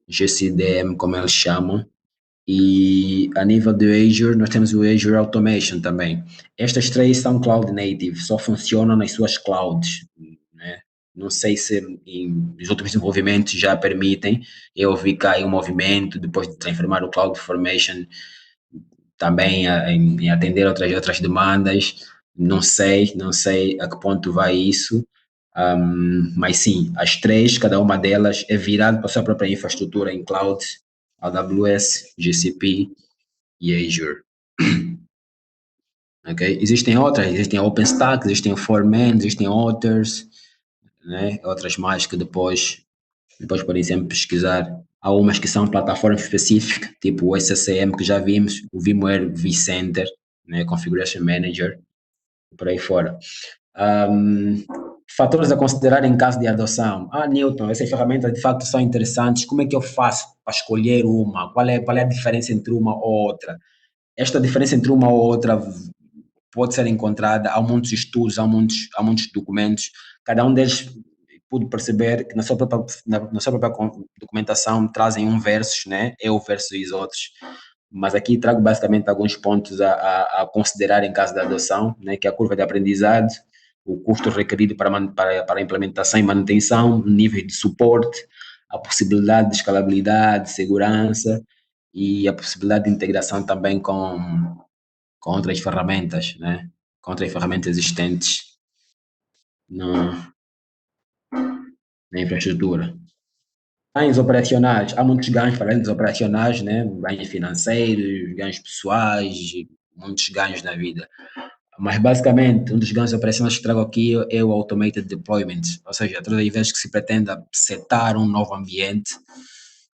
GCDM, como eles chamam. E a nível do Azure, nós temos o Azure Automation também. Estas 3 são cloud native, só funcionam nas suas clouds, né? Não sei se os outros desenvolvimentos já permitem. Eu vi que há aí um movimento, depois de transformar o CloudFormation também em atender outras demandas. Não sei a que ponto vai isso, mas sim, as 3, cada uma delas é virada para a sua própria infraestrutura em cloud, AWS, GCP e Azure. Okay? Existem a OpenStack, existem o Foreman, existem outras, né? Outras mais que depois podem sempre pesquisar. Há umas que são plataformas específicas, tipo o SCCM que já vimos, o VMware vCenter, né? Configuration Manager, por aí fora. Fatores a considerar em caso de adoção. Newton, essas ferramentas de facto são interessantes. Como é que eu faço para escolher uma? Qual é a diferença entre uma ou outra? Esta diferença entre uma ou outra pode ser encontrada, há muitos estudos, há muitos documentos, cada um deles pude perceber que na sua própria documentação trazem um versus, né? Eu versus os outros. Mas aqui trago basicamente alguns pontos a considerar em caso da adoção, né? Que é a curva de aprendizado, o custo requerido para a implementação e manutenção, níveis de suporte, a possibilidade de escalabilidade, segurança e a possibilidade de integração também com outras ferramentas, né? Com outras ferramentas existentes no, na infraestrutura. Ganhos operacionais, há muitos ganhos para além dos operacionais, né? Ganhos financeiros, ganhos pessoais, muitos ganhos na vida. Mas basicamente, um dos ganhos operacionais que trago aqui é o Automated Deployment, ou seja, todas as vezes que se pretenda setar um novo ambiente,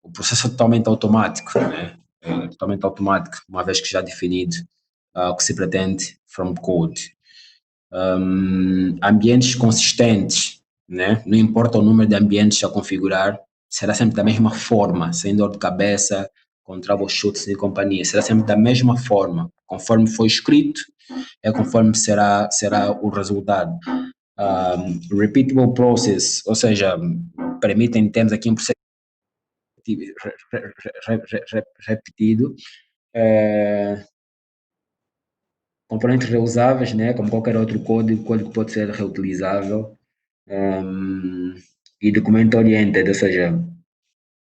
o processo é totalmente automático, né? É totalmente automático, uma vez que já definido o que se pretende from code. Ambientes consistentes, né? Não importa o número de ambientes a configurar, será sempre da mesma forma, sem dor de cabeça, com troubleshoots e companhia, será sempre da mesma forma, conforme foi escrito, é conforme será o resultado. Repeatable process, ou seja, permitem, temos aqui um processo repetido, componentes reusáveis, né, como qualquer outro código pode ser reutilizável, e documento oriented, ou seja,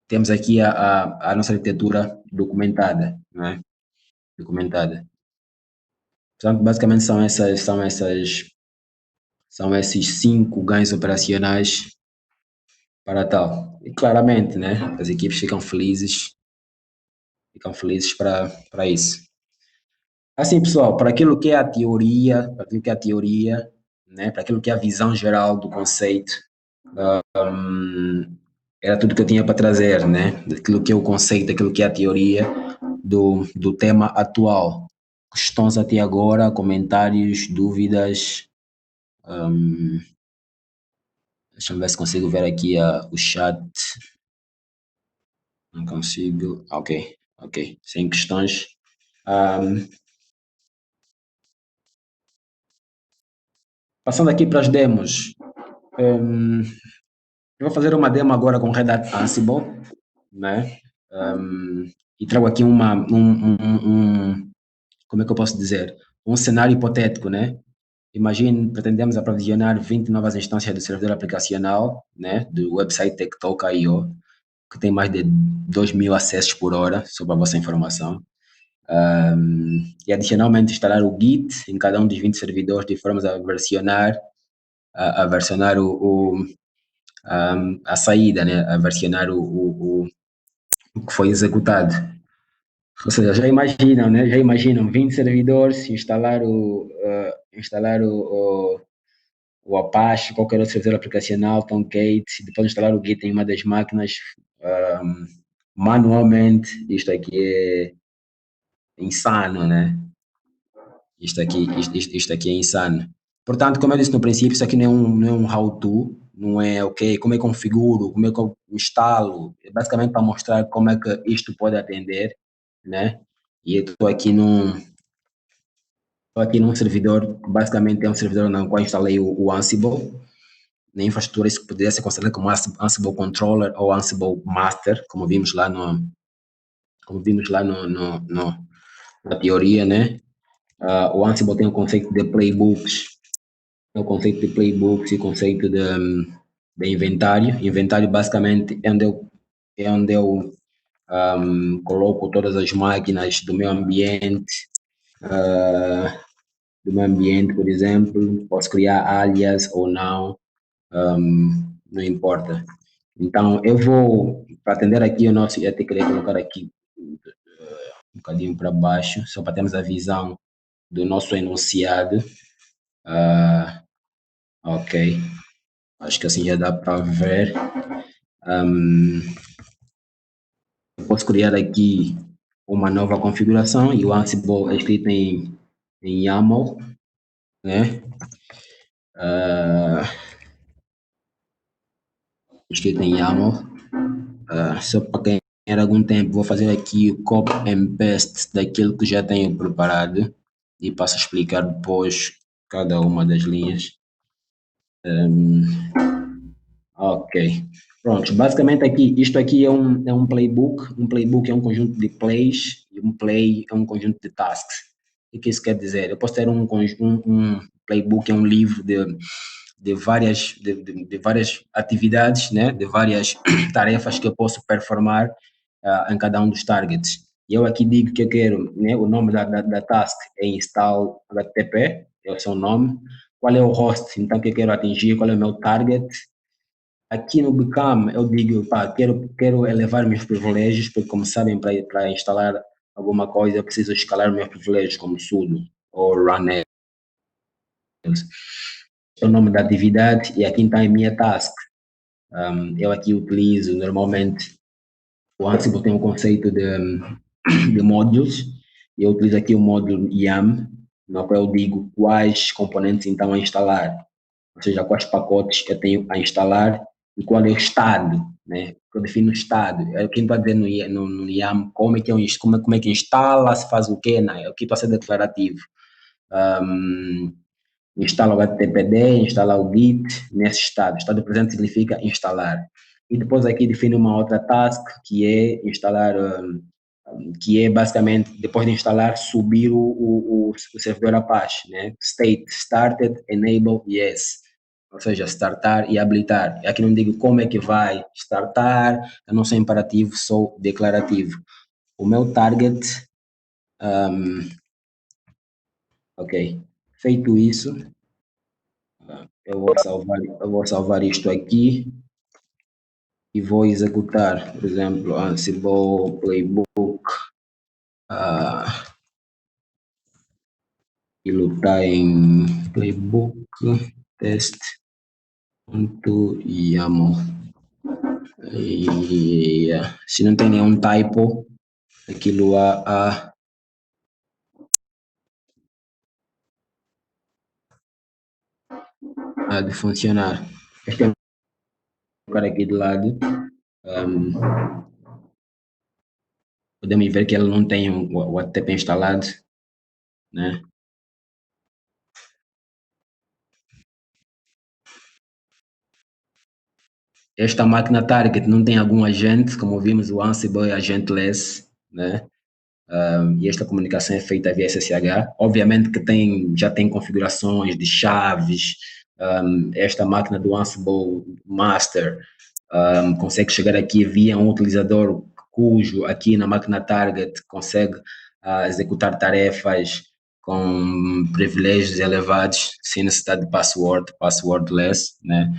temos aqui a nossa arquitetura documentada, né, documentada. Portanto, basicamente são esses 5 ganhos operacionais para tal. E claramente, né, as equipes ficam felizes para isso. Assim, pessoal, para aquilo que é a teoria, né, para aquilo que é a visão geral do conceito, era tudo que eu tinha para trazer, né, daquilo que é o conceito, daquilo que é a teoria do tema atual. Questões até agora, comentários, dúvidas? Deixa eu ver se consigo ver aqui o chat. Não consigo. Ok, ok. Sem questões. Passando aqui para as demos. Eu vou fazer uma demo agora com Red Hat Ansible, né? E trago aqui como é que eu posso dizer? Um cenário hipotético, né? Imagine, pretendemos aprovisionar 20 novas instâncias do servidor aplicacional, né? Do website TechTalk.io, que tem mais de 2.000 acessos por hora, só para a vossa informação. E adicionalmente instalar o Git em cada um dos 20 servidores de forma a versionar a saída, né? A versionar o que foi executado. Ou seja, já imaginam, né? Já imaginam 20 servidores, instalar o Apache, qualquer outro servidor aplicacional, Tomcat, depois instalar o Git em uma das máquinas manualmente. Isto aqui é insano, né? Isto aqui é insano. Portanto, como eu disse no princípio, isso aqui não é um how-to, não é ok, como é que configuro, como é que eu instalo, é basicamente para mostrar como é que isto pode atender, né? E eu estou aqui num servidor, que basicamente é um servidor no qual instalei o Ansible, na infraestrutura isso poderia ser considerado como Ansible Controller ou Ansible Master, como vimos lá na teoria, né? O Ansible tem o conceito de playbooks, o conceito de playbooks e o conceito de inventário. Inventário basicamente é onde eu coloco todas as máquinas do meu ambiente, por exemplo, posso criar alias ou não, não importa. Então, eu vou, para atender aqui o nosso, eu até queria colocar aqui um bocadinho para baixo, só para termos a visão do nosso enunciado. Ok, acho que assim já dá para ver. Eu posso criar aqui uma nova configuração e o Ansible é escrito em YAML, né? Escrito em YAML. Só para ganhar algum tempo, vou fazer aqui o copy and paste daquilo que já tenho preparado e passo a explicar depois cada uma das linhas. Ok. Pronto, basicamente aqui, isto aqui é um playbook. Um playbook é um conjunto de plays e um play é um conjunto de tasks. O que isso quer dizer? Eu posso ter um playbook, é um livro de várias atividades, né? De várias tarefas que eu posso performar em cada um dos targets. E eu aqui digo que eu quero, né? O nome da task é install HTTP, é o seu nome. Qual é o host, então, que eu quero atingir, qual é o meu target. Aqui no Become, eu digo, pá, quero elevar meus privilégios, porque, como sabem, para instalar alguma coisa, eu preciso escalar meus privilégios, como sudo ou run else. É o nome da atividade e aqui está a minha task. Eu aqui utilizo, normalmente, o Ansible tem um conceito de modules, e eu utilizo aqui o módulo YAM, no qual eu digo quais componentes, então, a instalar, ou seja, quais pacotes eu tenho a instalar e qual é o estado, né? Eu defino o estado. É quem está dizendo no YAM como é que como é que instala, se faz o quê, né? Eu aqui estou a ser declarativo. Instala o HTTPD, instala o Git nesse estado. Estado presente significa instalar. E depois aqui define uma outra task que é instalar, que é basicamente, depois de instalar, subir o servidor Apache, né? State, started, enable, yes. Ou seja, startar e habilitar. Aqui não digo como é que vai startar, eu não sou imperativo, sou declarativo. O meu target, ok, feito isso, eu vou salvar isto aqui e vou executar, por exemplo, Ansible Playbook, e lutar em Playbook. test.yaml. Se não tem nenhum typo, aquilo há de funcionar. Este é um cara aqui de lado. Podemos ver que ele não tem o HTTP instalado, né? Esta máquina target não tem algum agente, como vimos, o Ansible é agentless, né? E esta comunicação é feita via SSH. Obviamente que já tem configurações de chaves. Esta máquina do Ansible Master consegue chegar aqui via um utilizador cujo aqui na máquina target consegue executar tarefas com privilégios elevados, sem necessidade de passwordless, né?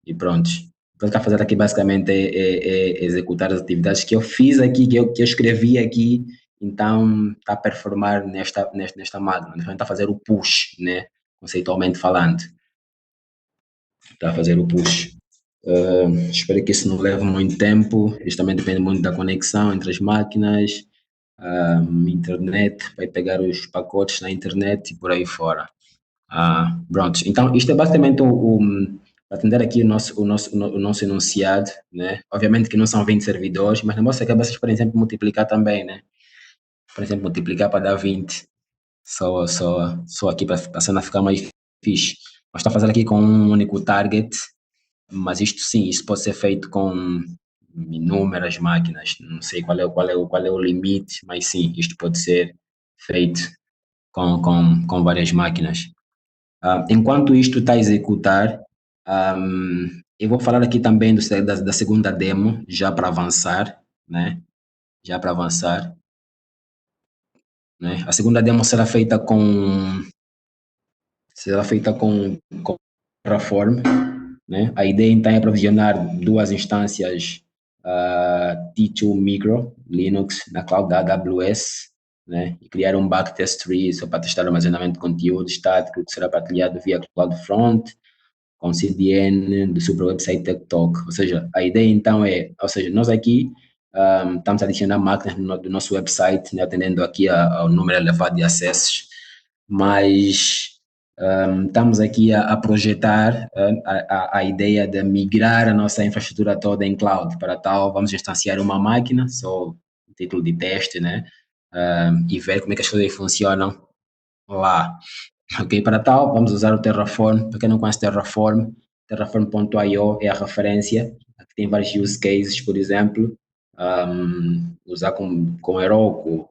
E pronto. O que ele está fazendo aqui basicamente é executar as atividades que eu fiz aqui, que eu escrevi aqui, então está a performar nesta máquina. Então está a fazer o push, né? Conceitualmente falando. Está a fazer o push. Espero que isso não leve muito tempo. Isso também depende muito da conexão entre as máquinas, internet, vai pegar os pacotes na internet e por aí fora. Pronto. Então, isto é basicamente para atender aqui o nosso enunciado, né? Obviamente que não são 20 servidores, mas na nossa cabeça, por exemplo, multiplicar também, né? Por exemplo, multiplicar para dar 20. Só aqui para a cena ficar mais fixe. Nós estamos fazendo aqui com um único target, mas isto sim, isso pode ser feito com inúmeras máquinas. Não sei qual é o limite, mas sim, isto pode ser feito com várias máquinas. Enquanto isto está a executar, eu vou falar aqui também da segunda demo, já para avançar, né? Já para avançar, né? A segunda demo será feita com Terraform, né? A ideia então é provisionar duas instâncias T2 Micro Linux na cloud da AWS, né? E criar um backtest tree só para testar o armazenamento de conteúdo estático que será partilhado via CloudFront com CDN do seu website TikTok. Ou seja, a ideia então nós aqui estamos a adicionar máquinas do nosso website, né, atendendo aqui ao número elevado de acessos, mas estamos aqui a projetar a ideia de migrar a nossa infraestrutura toda em cloud. Para tal, vamos instanciar uma máquina, só título de teste, né? E ver como é que as coisas funcionam lá. Ok, para tal, vamos usar o Terraform. Para quem não conhece Terraform, Terraform.io é a referência. Aqui tem vários use cases, por exemplo, usar com Heroku,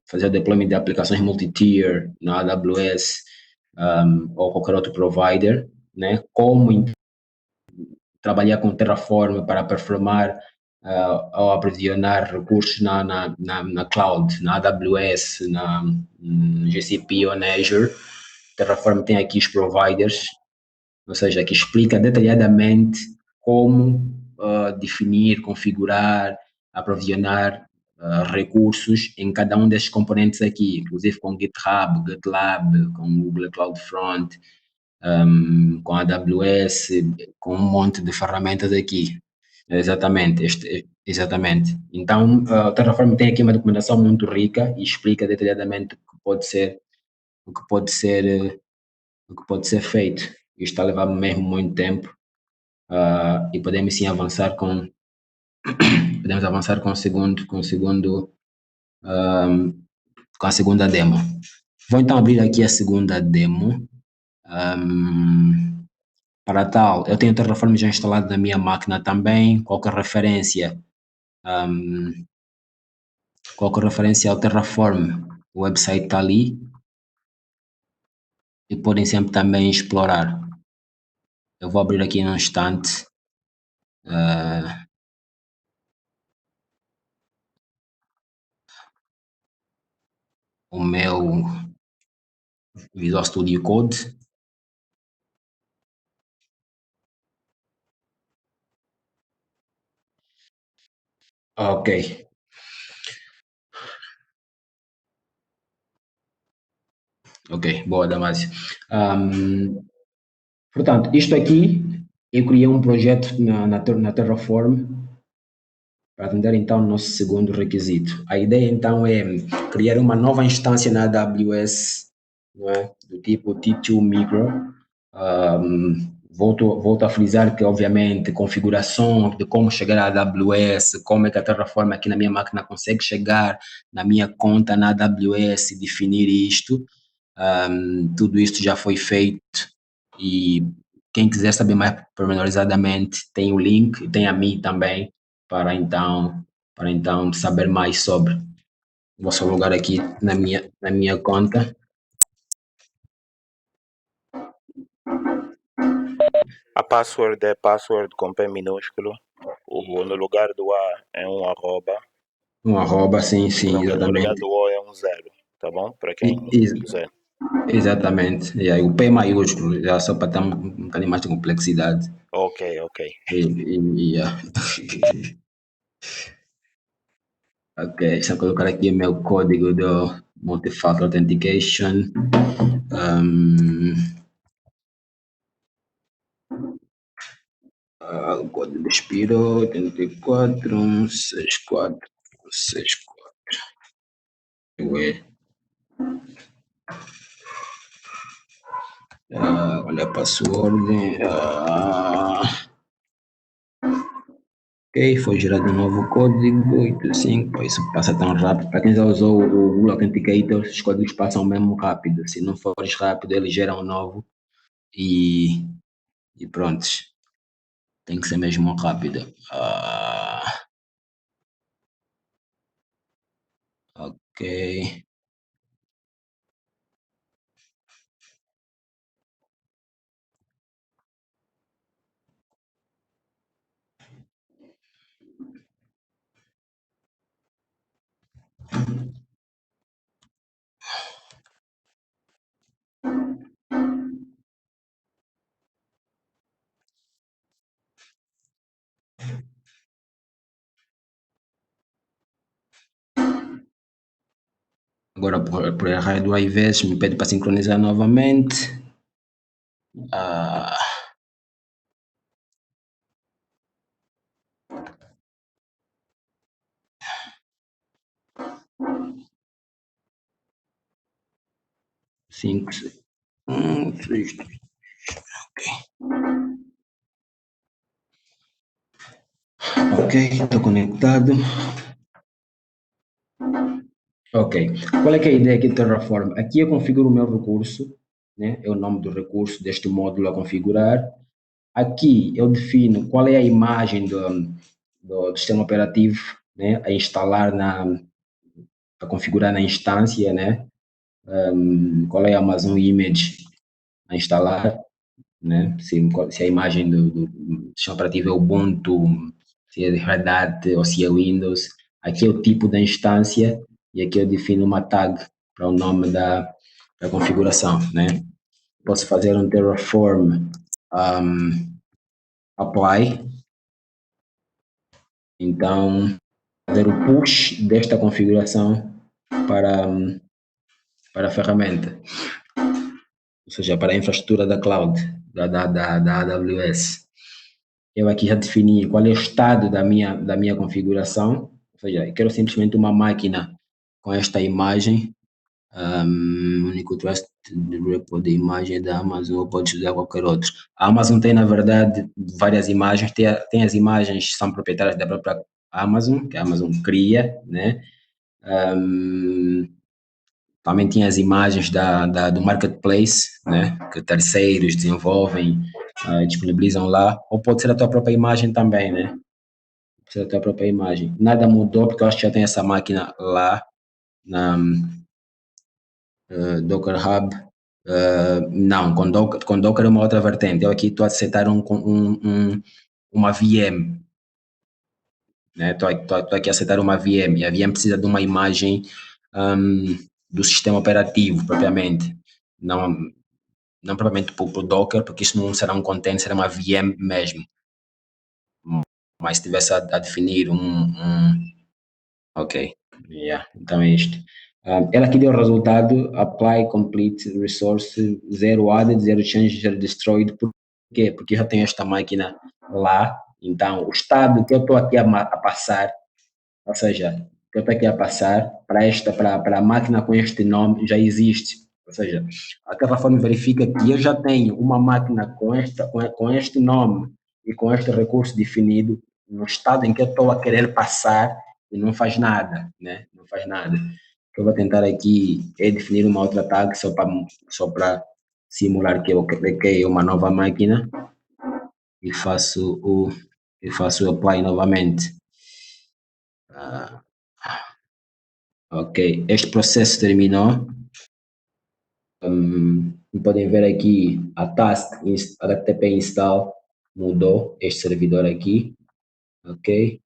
fazer o deployment de aplicações multi-tier na AWS, ou qualquer outro provider, né? Como trabalhar com Terraform para performar ou aprisionar recursos na cloud, na AWS, no GCP ou na Azure. Terraform tem aqui os providers, ou seja, que explica detalhadamente como definir, configurar, aprovisionar recursos em cada um desses componentes aqui, inclusive com GitHub, GitLab, com Google CloudFront, com a AWS, com um monte de ferramentas aqui. Exatamente, exatamente. Então, o Terraform tem aqui uma documentação muito rica e explica detalhadamente o que pode ser, o que pode ser feito. Isto está a levar mesmo muito tempo, e podemos avançar com a segunda demo. Vou então abrir aqui a segunda demo. Para tal, eu tenho o Terraform já instalado na minha máquina também. Qualquer referência ao Terraform, o website está ali e podem sempre também explorar. Eu vou abrir aqui num instante. O meu Visual Studio Code. Ok. Ok, boa, Damásio. Portanto, isto aqui, eu criei um projeto na Terraform para atender então o nosso segundo requisito. A ideia então é criar uma nova instância na AWS, não é? Do tipo T2 Micro. Volto a frisar que, obviamente, configuração de como chegar à AWS, como é que a Terraform aqui na minha máquina consegue chegar na minha conta na AWS e definir isto. Tudo isso já foi feito e quem quiser saber mais pormenorizadamente tem o link e tem a mim também para então saber mais sobre. Vou só logar aqui na minha conta. A password é password com P minúsculo. No lugar do A é um arroba. Um arroba, sim, No lugar exatamente. do O é um zero. Tá bom? Para quem quiser. Exatamente. E aí, o P maiúsculo, já só para dar um bocadinho mais de complexidade. Ok. Yeah. Ok, deixa eu colocar aqui o meu código do Multi-Factor Authentication. O código do Spiro, 84 164 Ué. Olha a password. Ok, foi gerado um novo código 85. Isso passa tão rápido. Para quem já usou o Google Authenticator, os códigos passam mesmo rápido. Se não fores rápido, ele gera um novo e, e pronto. Tem que ser mesmo rápido. Ok. Agora, por errar duas vezes, me pede para sincronizar novamente. 5, 6, 6. Ok, estou conectado. Ok, qual é que é a ideia aqui do Terraform? Aqui eu configuro o meu recurso, né? É o nome do recurso deste módulo a configurar. Aqui eu defino qual é a imagem do sistema operativo, né? A instalar a configurar na instância, né? Qual é a Amazon Image a instalar, né? Se a imagem do sistema operativo é Ubuntu, se é Red Hat ou se é Windows. Aqui é o tipo da instância e aqui eu defino uma tag para o nome da configuração, né? Posso fazer um Terraform apply, então fazer o push desta configuração para, para a ferramenta, ou seja, para a infraestrutura da cloud, da AWS. Eu aqui já defini qual é o estado da minha configuração, ou seja, eu quero simplesmente uma máquina com esta imagem, único trust de repo de imagem da Amazon, ou pode usar qualquer outro. A Amazon tem, na verdade, várias imagens, tem as imagens que são proprietárias da própria Amazon, que a Amazon cria, né? Também tinha as imagens do marketplace, né? Que terceiros desenvolvem, disponibilizam lá, ou pode ser a tua própria imagem também, né? Pode ser a tua própria imagem. Nada mudou, porque eu acho que já tem essa máquina lá na Docker Hub. Não, com Docker é uma outra vertente. Eu aqui estou a aceitar uma VM, né? Estou aqui a aceitar uma VM, e a VM precisa de uma imagem do sistema operativo, propriamente. Não, não propriamente para o Docker, porque isso não será um container, será uma VM mesmo. Mas se tivesse a definir ok, yeah, então é isto. Ela aqui deu o resultado, apply complete resource, zero added, zero change, zero destroyed. Por quê? Porque eu já tenho esta máquina lá, então o estado que eu estou aqui a passar, ou seja, que eu estou aqui a passar para a máquina com este nome já existe. Ou seja, a Terraform verifica que eu já tenho uma máquina com este nome e com este recurso definido no estado em que eu estou a querer passar e não faz nada, né? Não faz nada. O que eu vou tentar aqui é definir uma outra tag só para simular que eu criei uma nova máquina e faço o apply novamente. Ok, este processo terminou. Podem ver aqui a task HTTP install mudou este servidor aqui, ok?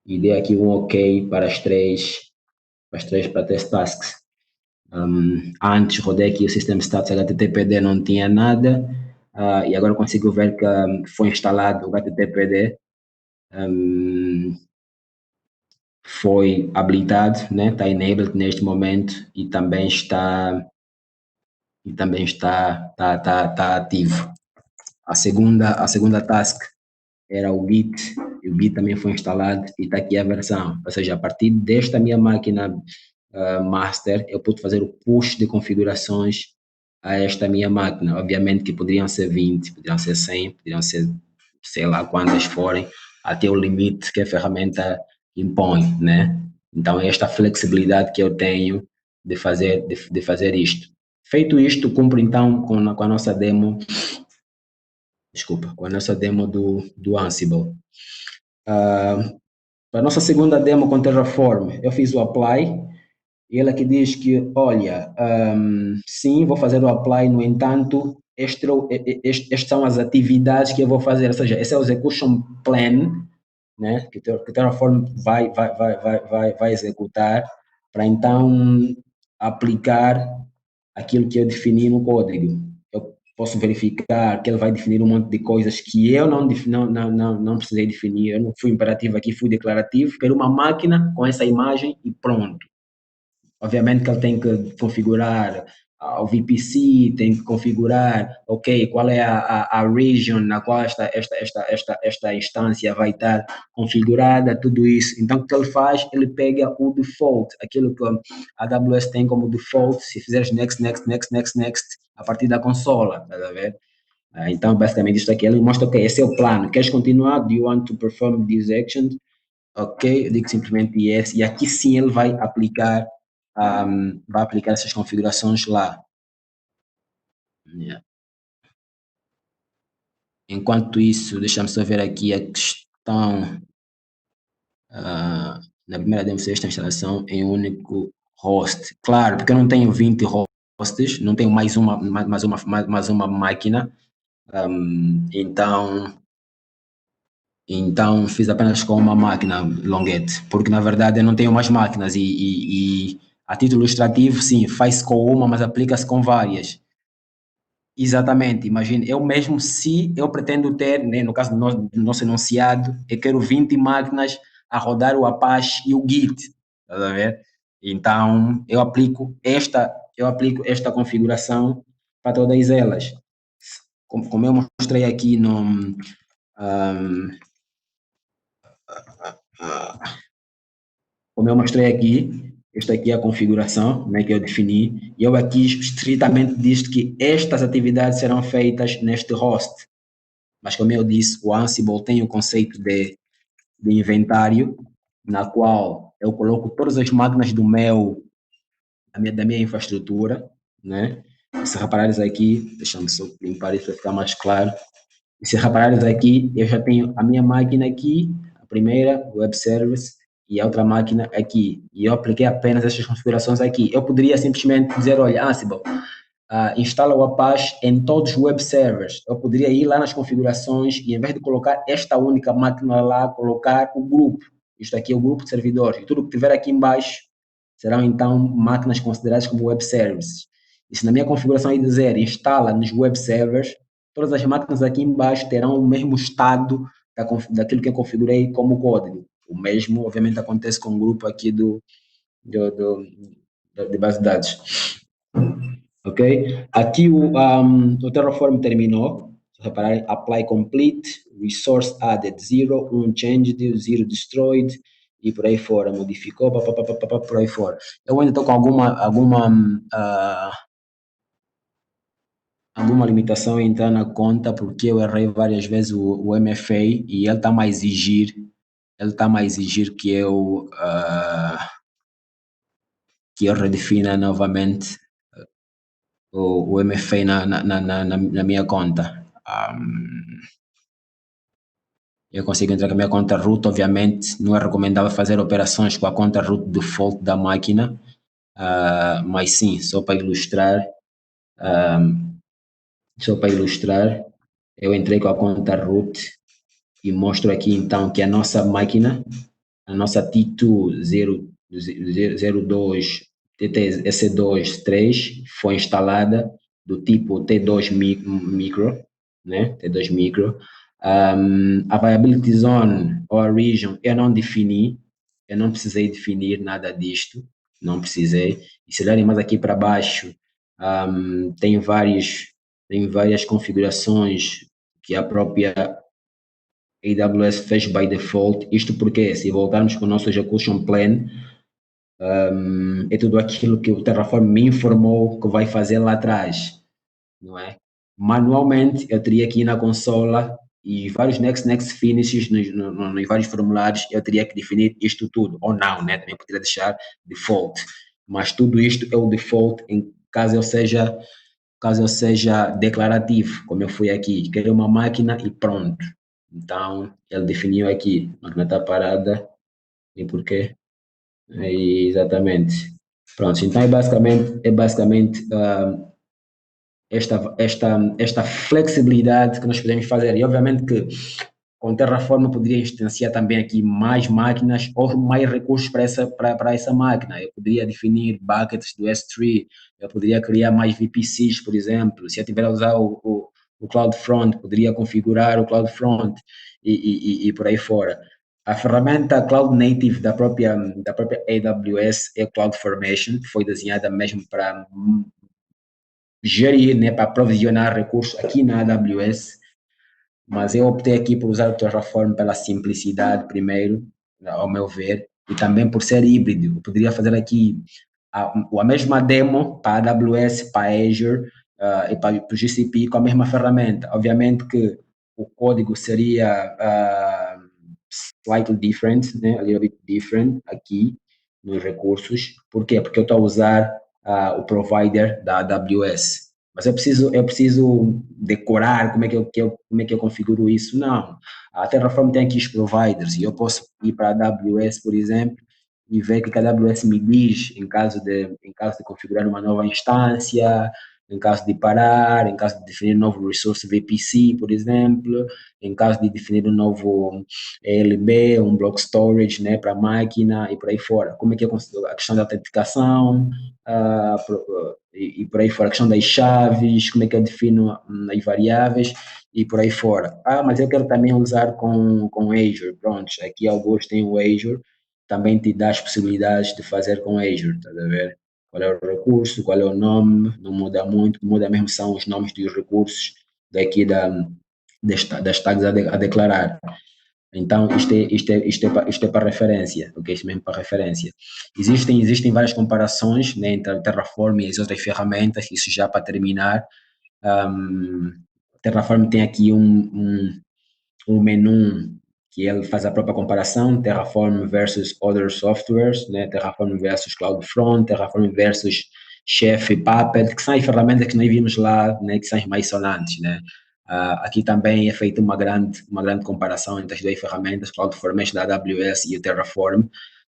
E dei aqui um ok para as três tasks. Antes rodei aqui o System Status HTTPD, não tinha nada, e agora consigo ver que foi instalado o HTTPD, foi habilitado, né? Está enabled neste momento e também está tá ativo. A segunda task era o Git, e o Git também foi instalado e está aqui a versão. Ou seja, a partir desta minha máquina master, eu pude fazer o push de configurações a esta minha máquina. Obviamente que poderiam ser 20, poderiam ser 100, poderiam ser sei lá quantas forem, até o limite que a ferramenta impõe, né? Então, é esta flexibilidade que eu tenho de fazer isto. Feito isto, cumpro então com a nossa demo, com a nossa demo do Ansible. Para a nossa segunda demo com Terraform, eu fiz o apply, e ele aqui diz que, olha, sim, vou fazer o apply, no entanto, estas são as atividades que eu vou fazer, ou seja, esse é o execution plan, né, que o Terraform vai executar para então aplicar aquilo que eu defini no código. Eu posso verificar que ele vai definir um monte de coisas que eu não precisei definir, eu não fui imperativo aqui, fui declarativo, quero uma máquina com essa imagem e pronto. Obviamente que ele tem que configurar o VPC, tem que configurar, ok, qual é a region na qual esta instância vai estar configurada, tudo isso. Então, o que ele faz? Ele pega o default, aquilo que a AWS tem como default, se fizeres next, a partir da consola, tá a ver? Então, basicamente, isto aqui, ele mostra, ok, esse é o plano, queres continuar? Do you want to perform these actions? Ok, eu digo simplesmente yes, e aqui sim ele vai aplicar essas configurações lá. Yeah. Enquanto isso, deixa-me só ver aqui a questão. Na primeira demo esta instalação em um único host. Claro, porque eu não tenho 20 hosts, não tenho mais uma máquina. Então fiz apenas com uma máquina Longette, porque na verdade eu não tenho mais máquinas e a título ilustrativo, sim, faz com uma, mas aplica-se com várias. Exatamente, imagine, eu mesmo se eu pretendo ter, né, no caso do nosso enunciado, eu quero 20 máquinas a rodar o Apache e o Git, tá a ver? Então, eu aplico esta configuração para todas elas. Como eu mostrei aqui como eu mostrei aqui, esta aqui é a configuração, né, que eu defini, e eu aqui estritamente disse que estas atividades serão feitas neste host. Mas como eu disse, o Ansible tem o conceito de inventário, na qual eu coloco todas as máquinas da minha infraestrutura, né? E se reparares aqui, deixa-me só limpar isso para ficar mais claro. E se reparares aqui, eu já tenho a minha máquina aqui, a primeira, web service, e a outra máquina aqui. E eu apliquei apenas essas configurações aqui. Eu poderia simplesmente dizer, olha, Ansible, instala o Apache em todos os web servers. Eu poderia ir lá nas configurações e, em vez de colocar esta única máquina lá, colocar o grupo. Isto aqui é o grupo de servidores. E tudo que tiver aqui embaixo serão, então, máquinas consideradas como web services. E se na minha configuração aí dizer instala nos web servers, todas as máquinas aqui embaixo terão o mesmo estado daquilo que eu configurei como código. O mesmo, obviamente, acontece com o grupo aqui do de base de dados. Ok? Aqui o Terraform terminou. Se repararem, apply complete, resource added 0, 1 changed, 0 destroyed, e por aí fora, modificou, por aí fora. Eu ainda estou com alguma limitação em entrar na conta, porque eu errei várias vezes o MFA e ele está-me a exigir, que eu redefina novamente o MFA na minha conta. Eu consigo entrar com a minha conta root, obviamente não é recomendável fazer operações com a conta root default da máquina, mas sim, só para ilustrar, eu entrei com a conta root e mostro aqui então que a nossa máquina, a nossa T202 TTS23 foi instalada do tipo T2 micro, né? T2 micro. A viability zone ou a region eu não defini, eu não precisei definir nada disto, não precisei. E se olharem mais aqui para baixo, tem várias configurações que a própria AWS fez by default. Isto porque, se voltarmos para o nosso execution plan, é tudo aquilo que o Terraform me informou que vai fazer lá atrás, não é? Manualmente, eu teria que ir na consola e vários next finishes nos vários formulários, eu teria que definir isto tudo, ou não, né? Também poderia deixar default, mas tudo isto é o default em caso eu seja declarativo, como eu fui aqui, quero uma máquina e pronto. Então, ele definiu aqui, a máquina está parada, e porquê? Exatamente. Pronto, então é basicamente esta flexibilidade que nós podemos fazer. E obviamente que com Terraform eu poderia instanciar também aqui mais máquinas ou mais recursos para essa máquina. Eu poderia definir buckets do S3, eu poderia criar mais VPCs, por exemplo. Se eu tiver a usar o CloudFront, poderia configurar o CloudFront e por aí fora. A ferramenta Cloud Native da própria AWS é CloudFormation, que foi desenhada mesmo para gerir, né, para provisionar recursos aqui na AWS, mas eu optei aqui por usar o Terraform pela simplicidade primeiro, ao meu ver, e também por ser híbrido. Eu poderia fazer aqui a mesma demo para a AWS, para a Azure e para o GCP com a mesma ferramenta. Obviamente que o código seria slightly different, né? A little bit different aqui nos recursos. Por quê? Porque eu estou a usar o provider da AWS. Mas eu preciso decorar como é que eu configuro isso? Não. A Terraform tem aqui os providers e eu posso ir para a AWS, por exemplo, e ver o que a AWS me diz em caso de configurar uma nova instância, em caso de parar, em caso de definir um novo resource VPC, por exemplo, em caso de definir um novo ELB, um block storage, né, para a máquina e por aí fora. Como é que eu consigo a questão da autenticação, e por aí fora, a questão das chaves, como é que eu defino as variáveis e por aí fora. Mas eu quero também usar com Azure, pronto, aqui alguns têm o Azure, também te dá as possibilidades de fazer com Azure, tá a ver? Qual é o recurso, qual é o nome, não muda muito, muda mesmo são os nomes dos recursos daqui das tags a declarar. Então, isto é para referência, ok? Isto mesmo para referência. Existem várias comparações, né, entre a Terraform e as outras ferramentas, isso já para terminar. Terraform tem aqui um menu que ele faz a própria comparação, Terraform versus other softwares, né? Terraform versus CloudFront, Terraform versus Chef e Puppet, que são as ferramentas que nós vimos lá, né? Que são as mais sonantes, né? Aqui também é feita uma grande comparação entre as duas ferramentas, CloudFormation da AWS e o Terraform.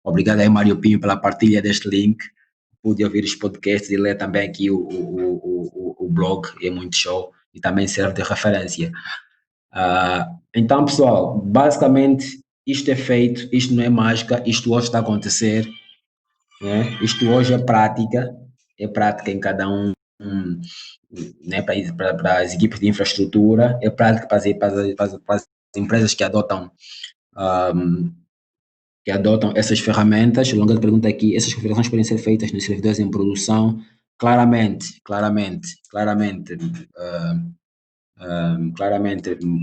Obrigado aí, Mário Pinho, pela partilha deste link. Pude ouvir os podcasts e ler também aqui o blog, é muito show e também serve de referência. Então, pessoal, basicamente isto é feito, isto não é mágica, isto hoje está a acontecer, né? Isto hoje é prática em cada né, para as equipes de infraestrutura, é prática para as empresas que adotam que adotam essas ferramentas. Longa pergunta aqui, essas configurações podem ser feitas nos servidores em produção? Claramente,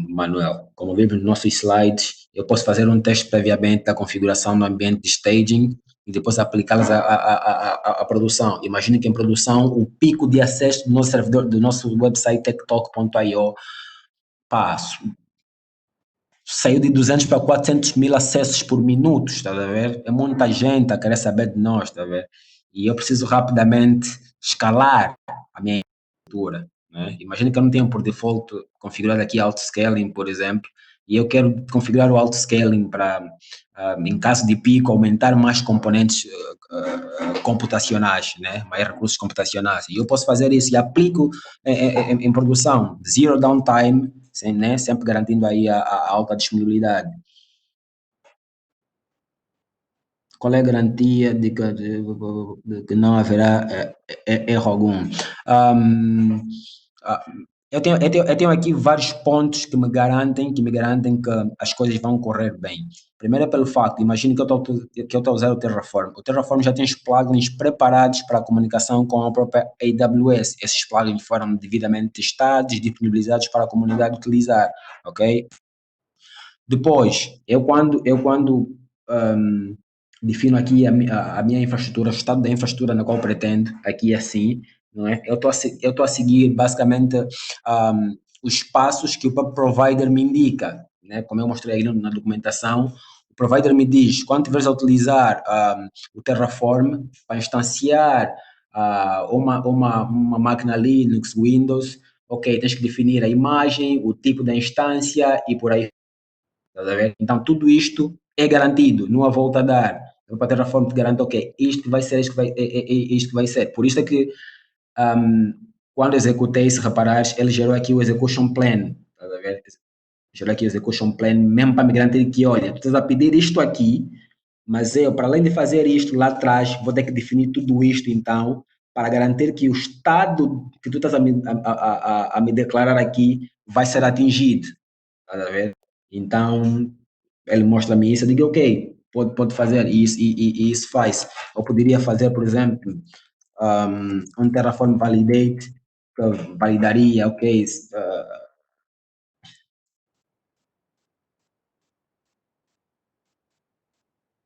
Manuel. Como vimos nos nossos slides, eu posso fazer um teste previamente da configuração no ambiente de staging e depois aplicá-las à produção. Imagine que em produção o pico de acesso do nosso servidor, do nosso website techtalk.io, saiu de 200 para 400 mil acessos por minuto, está a ver? É muita gente a querer saber de nós, está a ver? E eu preciso rapidamente escalar a minha infraestrutura, né? Imagina que eu não tenho por default configurado aqui auto-scaling, por exemplo, e eu quero configurar o auto-scaling para, em caso de pico, aumentar mais componentes computacionais, né? Mais recursos computacionais. E eu posso fazer isso e aplico em produção, zero downtime, né? Sempre garantindo aí a alta disponibilidade. Qual é a garantia de que não haverá erro algum? Eu tenho aqui vários pontos que me garantem que as coisas vão correr bem. Primeiro é pelo facto, imagine que eu estou a usar o Terraform. O Terraform já tem os plugins preparados para a comunicação com a própria AWS. Esses plugins foram devidamente testados e disponibilizados para a comunidade utilizar, ok? Depois, eu quando defino aqui a minha infraestrutura, o estado da infraestrutura na qual pretendo, aqui assim, não é? Eu estou a seguir basicamente os passos que o provider me indica, né? Como eu mostrei aí na documentação, o provider me diz, quando estiveres a utilizar o Terraform para instanciar uma máquina Linux, Windows, ok, tens que definir a imagem, o tipo da instância e por aí. Então, tudo isto é garantido, não há volta a dar. O Terraform te garante, ok, isto vai ser, isto vai ser. Por isso é que, quando executei, se reparares, ele gerou aqui o execution plan. Estás a ver? Gerou aqui o execution plan, mesmo para me garantir que, olha, tu estás a pedir isto aqui, mas eu, para além de fazer isto lá atrás, vou ter que definir tudo isto, então, para garantir que o estado que tu estás a me declarar aqui vai ser atingido. Estás a ver? Então, ele mostra-me isso, eu digo, ok, pode fazer isso e isso faz. Eu poderia fazer, por exemplo, um Terraform Validate, que validaria, ok,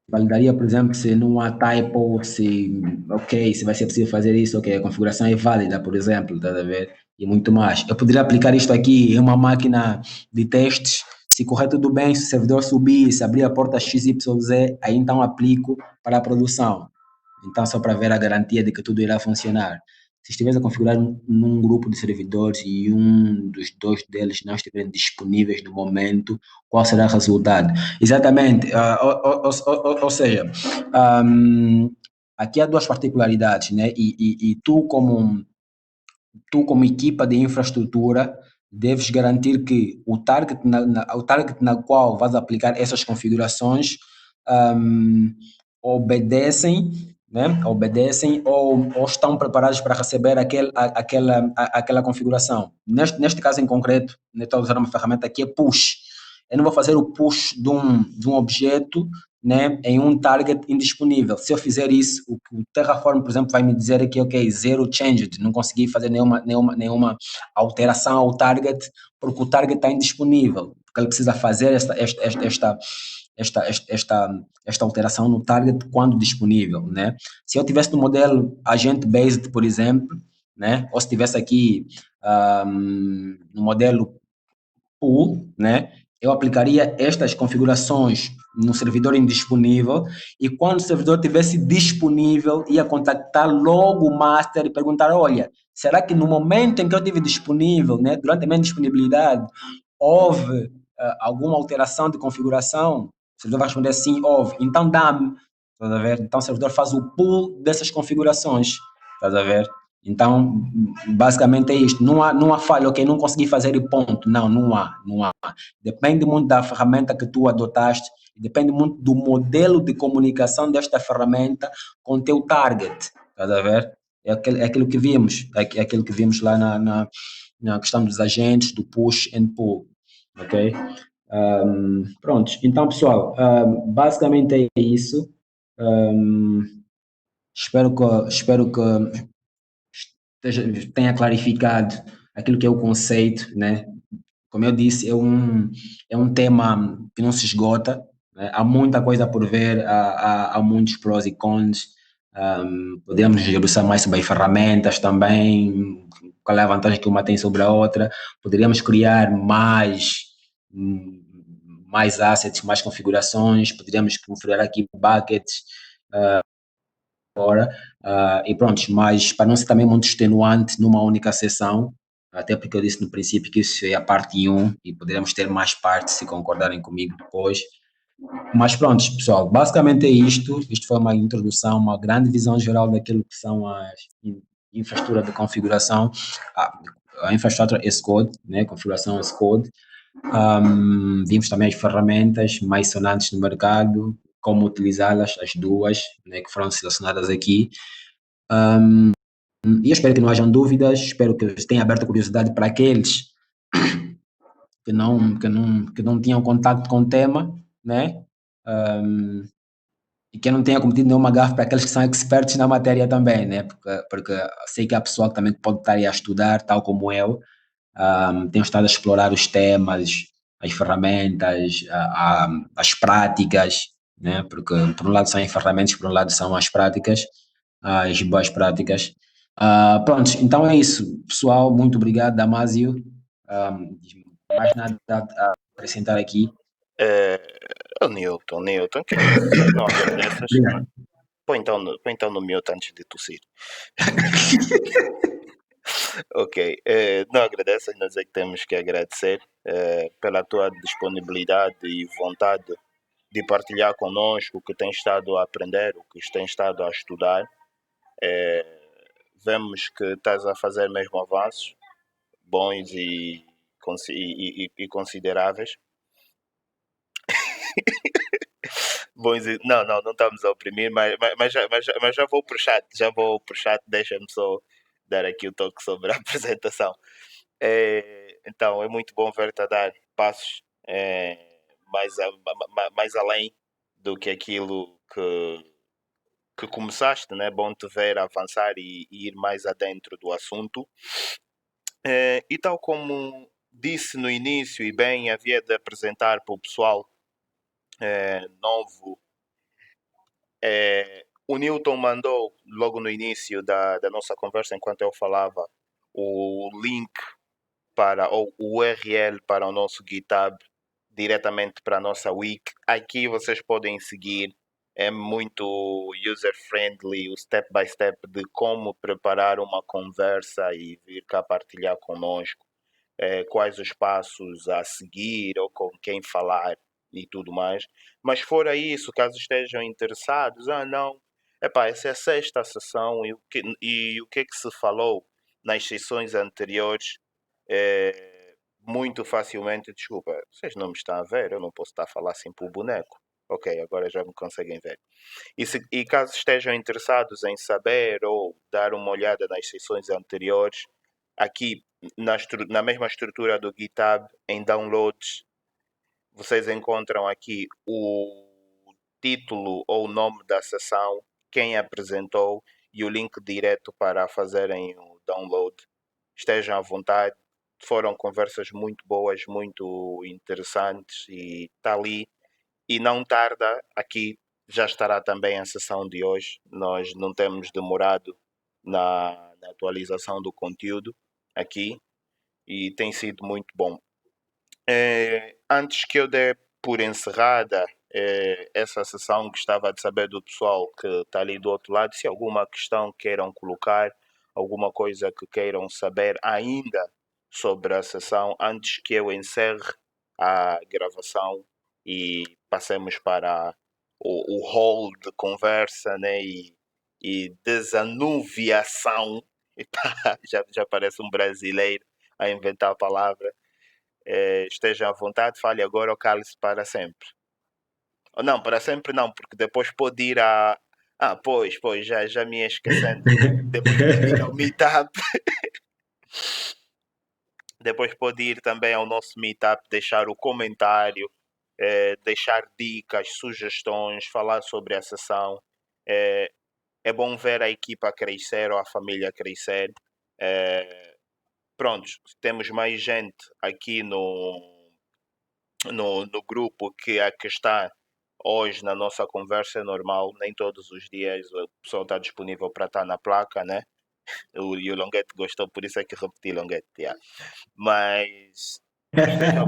validaria, por exemplo, se não há typo, se vai ser possível fazer isso, ok, a configuração é válida, por exemplo, está a ver? E muito mais. Eu poderia aplicar isto aqui em uma máquina de testes, se correr tudo bem, se o servidor subir, se abrir a porta XYZ, aí então aplico para a produção. Então, só para ver a garantia de que tudo irá funcionar. Se estiveres a configurar num grupo de servidores e um dos dois deles não estiverem disponíveis no momento, qual será o resultado? Exatamente, ou seja, aqui há duas particularidades, né? E tu como equipa de infraestrutura deves garantir que o target na qual vais aplicar essas configurações um, obedecem, né? Obedecem ou estão preparados para receber aquela configuração. Neste caso em concreto, eu estou a usar uma ferramenta que é push. Eu não vou fazer o push de um objeto, né, em um target indisponível. Se eu fizer isso, o Terraform, por exemplo, vai me dizer aqui, ok, zero changed, não consegui fazer nenhuma alteração ao target, porque o target está indisponível, porque ele precisa fazer esta alteração no target quando disponível, né? Se eu tivesse no modelo agent-based, por exemplo, né, ou se tivesse aqui no modelo pool, né, eu aplicaria estas configurações no servidor indisponível e quando o servidor tivesse disponível, ia contactar logo o master e perguntar, olha, será que no momento em que eu tive disponível, né, durante a minha disponibilidade, houve alguma alteração de configuração? O servidor vai responder sim, houve. Então dá-me, estás a ver? Então o servidor faz o pool dessas configurações, estás a ver? Então, basicamente é isto. Não há falha, ok, não consegui fazer e ponto. Não há. Depende muito da ferramenta que tu adotaste, depende muito do modelo de comunicação desta ferramenta com o teu target. Estás a ver? É aquilo que vimos, é aquilo que vimos lá na questão dos agentes, do push and pull, ok? Pronto, então pessoal, basicamente é isso. Um, espero que tenha clarificado aquilo que é o conceito, né? Como eu disse, é um tema que não se esgota, né? Há muita coisa por ver, há muitos prós e cons. Podemos debruçar mais sobre as ferramentas também, qual é a vantagem que uma tem sobre a outra. Poderíamos criar hum, mais assets, mais configurações, poderíamos configurar aqui buckets, e pronto, mas para não ser também muito extenuante numa única sessão, até porque eu disse no princípio que isso é a parte 1 e poderemos ter mais partes se concordarem comigo depois. Mas pronto, pessoal, basicamente é isto. Isto foi uma introdução, uma grande visão geral daquilo que são as infraestrutura de configuração, a infraestrutura as code, né, configuração as code. Vimos também as ferramentas mais sonantes no mercado, como utilizá-las, as duas, né, que foram selecionadas aqui. E eu espero que não hajam dúvidas, espero que tenha aberto a curiosidade para aqueles que não tinham contato com o tema, né? E que não tenha cometido nenhuma gafe para aqueles que são expertos na matéria também, né? Porque sei que há pessoal que também pode estar aí a estudar, tal como eu, tenho estado a explorar os temas, as ferramentas, as práticas, né? Porque por um lado são as ferramentas, por um lado são as práticas, as boas práticas. Pronto, então é isso, pessoal. Muito obrigado, Damásio. Mais nada a acrescentar aqui. O Newton, que é isso? Não agradeças? Obrigado. Põe então no mute antes de tossir. Ok, não agradeças, nós é que temos que agradecer pela tua disponibilidade e vontade de partilhar conosco o que tens estado a aprender, o que tens estado a estudar. Vemos que estás a fazer mesmo avanços bons e consideráveis. Bons e, não estamos a oprimir, mas já vou para o chat, deixa-me só dar aqui o toque sobre a apresentação. Então, é muito bom ver-te a dar passos mais além do que aquilo que começaste, né? Bom te ver avançar e ir mais adentro do assunto. E tal como disse no início, e bem havia de apresentar para o pessoal novo, o Newton mandou logo no início da nossa conversa, enquanto eu falava, o link ou o URL para o nosso GitHub diretamente para a nossa wiki. Aqui vocês podem seguir, é muito user-friendly, o step by step de como preparar uma conversa e vir cá partilhar conosco quais os passos a seguir ou com quem falar e tudo mais. Mas fora isso, caso estejam interessados, não, essa é a sexta sessão e o que é que se falou nas sessões anteriores, muito facilmente, desculpa, vocês não me estão a ver, eu não posso estar a falar assim para o boneco. Ok, agora já me conseguem ver. E caso estejam interessados em saber ou dar uma olhada nas sessões anteriores, aqui na mesma estrutura do GitHub, em downloads, vocês encontram aqui o título ou o nome da sessão, quem apresentou e o link direto para fazerem o download. Estejam à vontade, foram conversas muito boas, muito interessantes e está ali. E não tarda, aqui já estará também a sessão de hoje. Nós não temos demorado na atualização do conteúdo aqui e tem sido muito bom. Antes que eu dê por encerrada essa sessão, gostava de saber do pessoal que está ali do outro lado se alguma questão queiram colocar, alguma coisa que queiram saber ainda sobre a sessão antes que eu encerre a gravação e passemos para o hall de conversa, né? E desanuviação. Já parece um brasileiro a inventar a palavra. Esteja à vontade, fale agora ou cale-se para sempre. Ou não, para sempre não, porque depois pode ir a. Pois, já me ia esquecendo. Depois pode ir ao meetup. Depois pode ir também ao nosso meetup, deixar o comentário, deixar dicas, sugestões, falar sobre a sessão. É bom ver a equipa crescer ou a família crescer. Pronto, temos mais gente aqui no grupo que a que está hoje na nossa conversa normal. Nem todos os dias a pessoa está disponível para estar na placa, né? E o Longuete gostou, por isso é que repeti Longuete. Yeah. Mas estejam,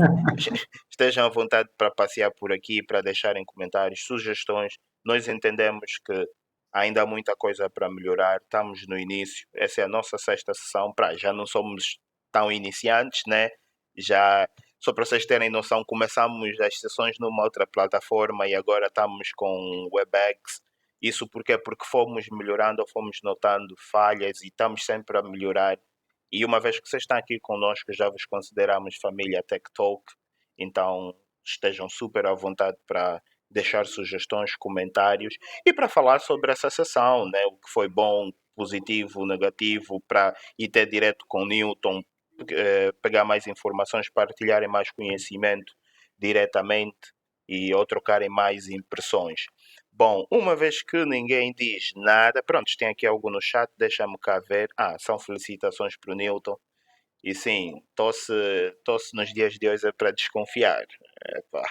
estejam à vontade para passear por aqui, para deixarem comentários, sugestões. Nós entendemos que ainda há muita coisa para melhorar, estamos no início, essa é a nossa sexta sessão, já não somos tão iniciantes, né? Já, só para vocês terem noção, começamos as sessões numa outra plataforma e agora estamos com WebEx. Isso porque fomos melhorando, fomos notando falhas e estamos sempre a melhorar. E uma vez que vocês estão aqui conosco, já vos consideramos família Tech Talk, então estejam super à vontade para deixar sugestões, comentários e para falar sobre essa sessão, né? O que foi bom, positivo, negativo, para ir ter direto com o Newton, pegar mais informações, partilharem mais conhecimento diretamente e ou trocarem mais impressões. Bom, uma vez que ninguém diz nada, pronto, tem aqui algo no chat, deixa-me cá ver. São felicitações para o Newton. E sim, tosse nos dias de hoje é para desconfiar. Epá.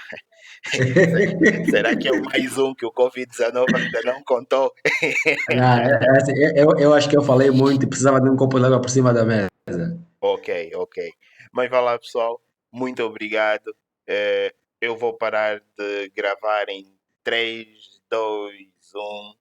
Será que é o mais um que o Covid-19 ainda não contou? Não, assim, eu acho que eu falei muito e precisava de um copo de água por cima da mesa. Ok, ok. Mas vai lá, pessoal. Muito obrigado. Eu vou parar de gravar em 3, 2, 1.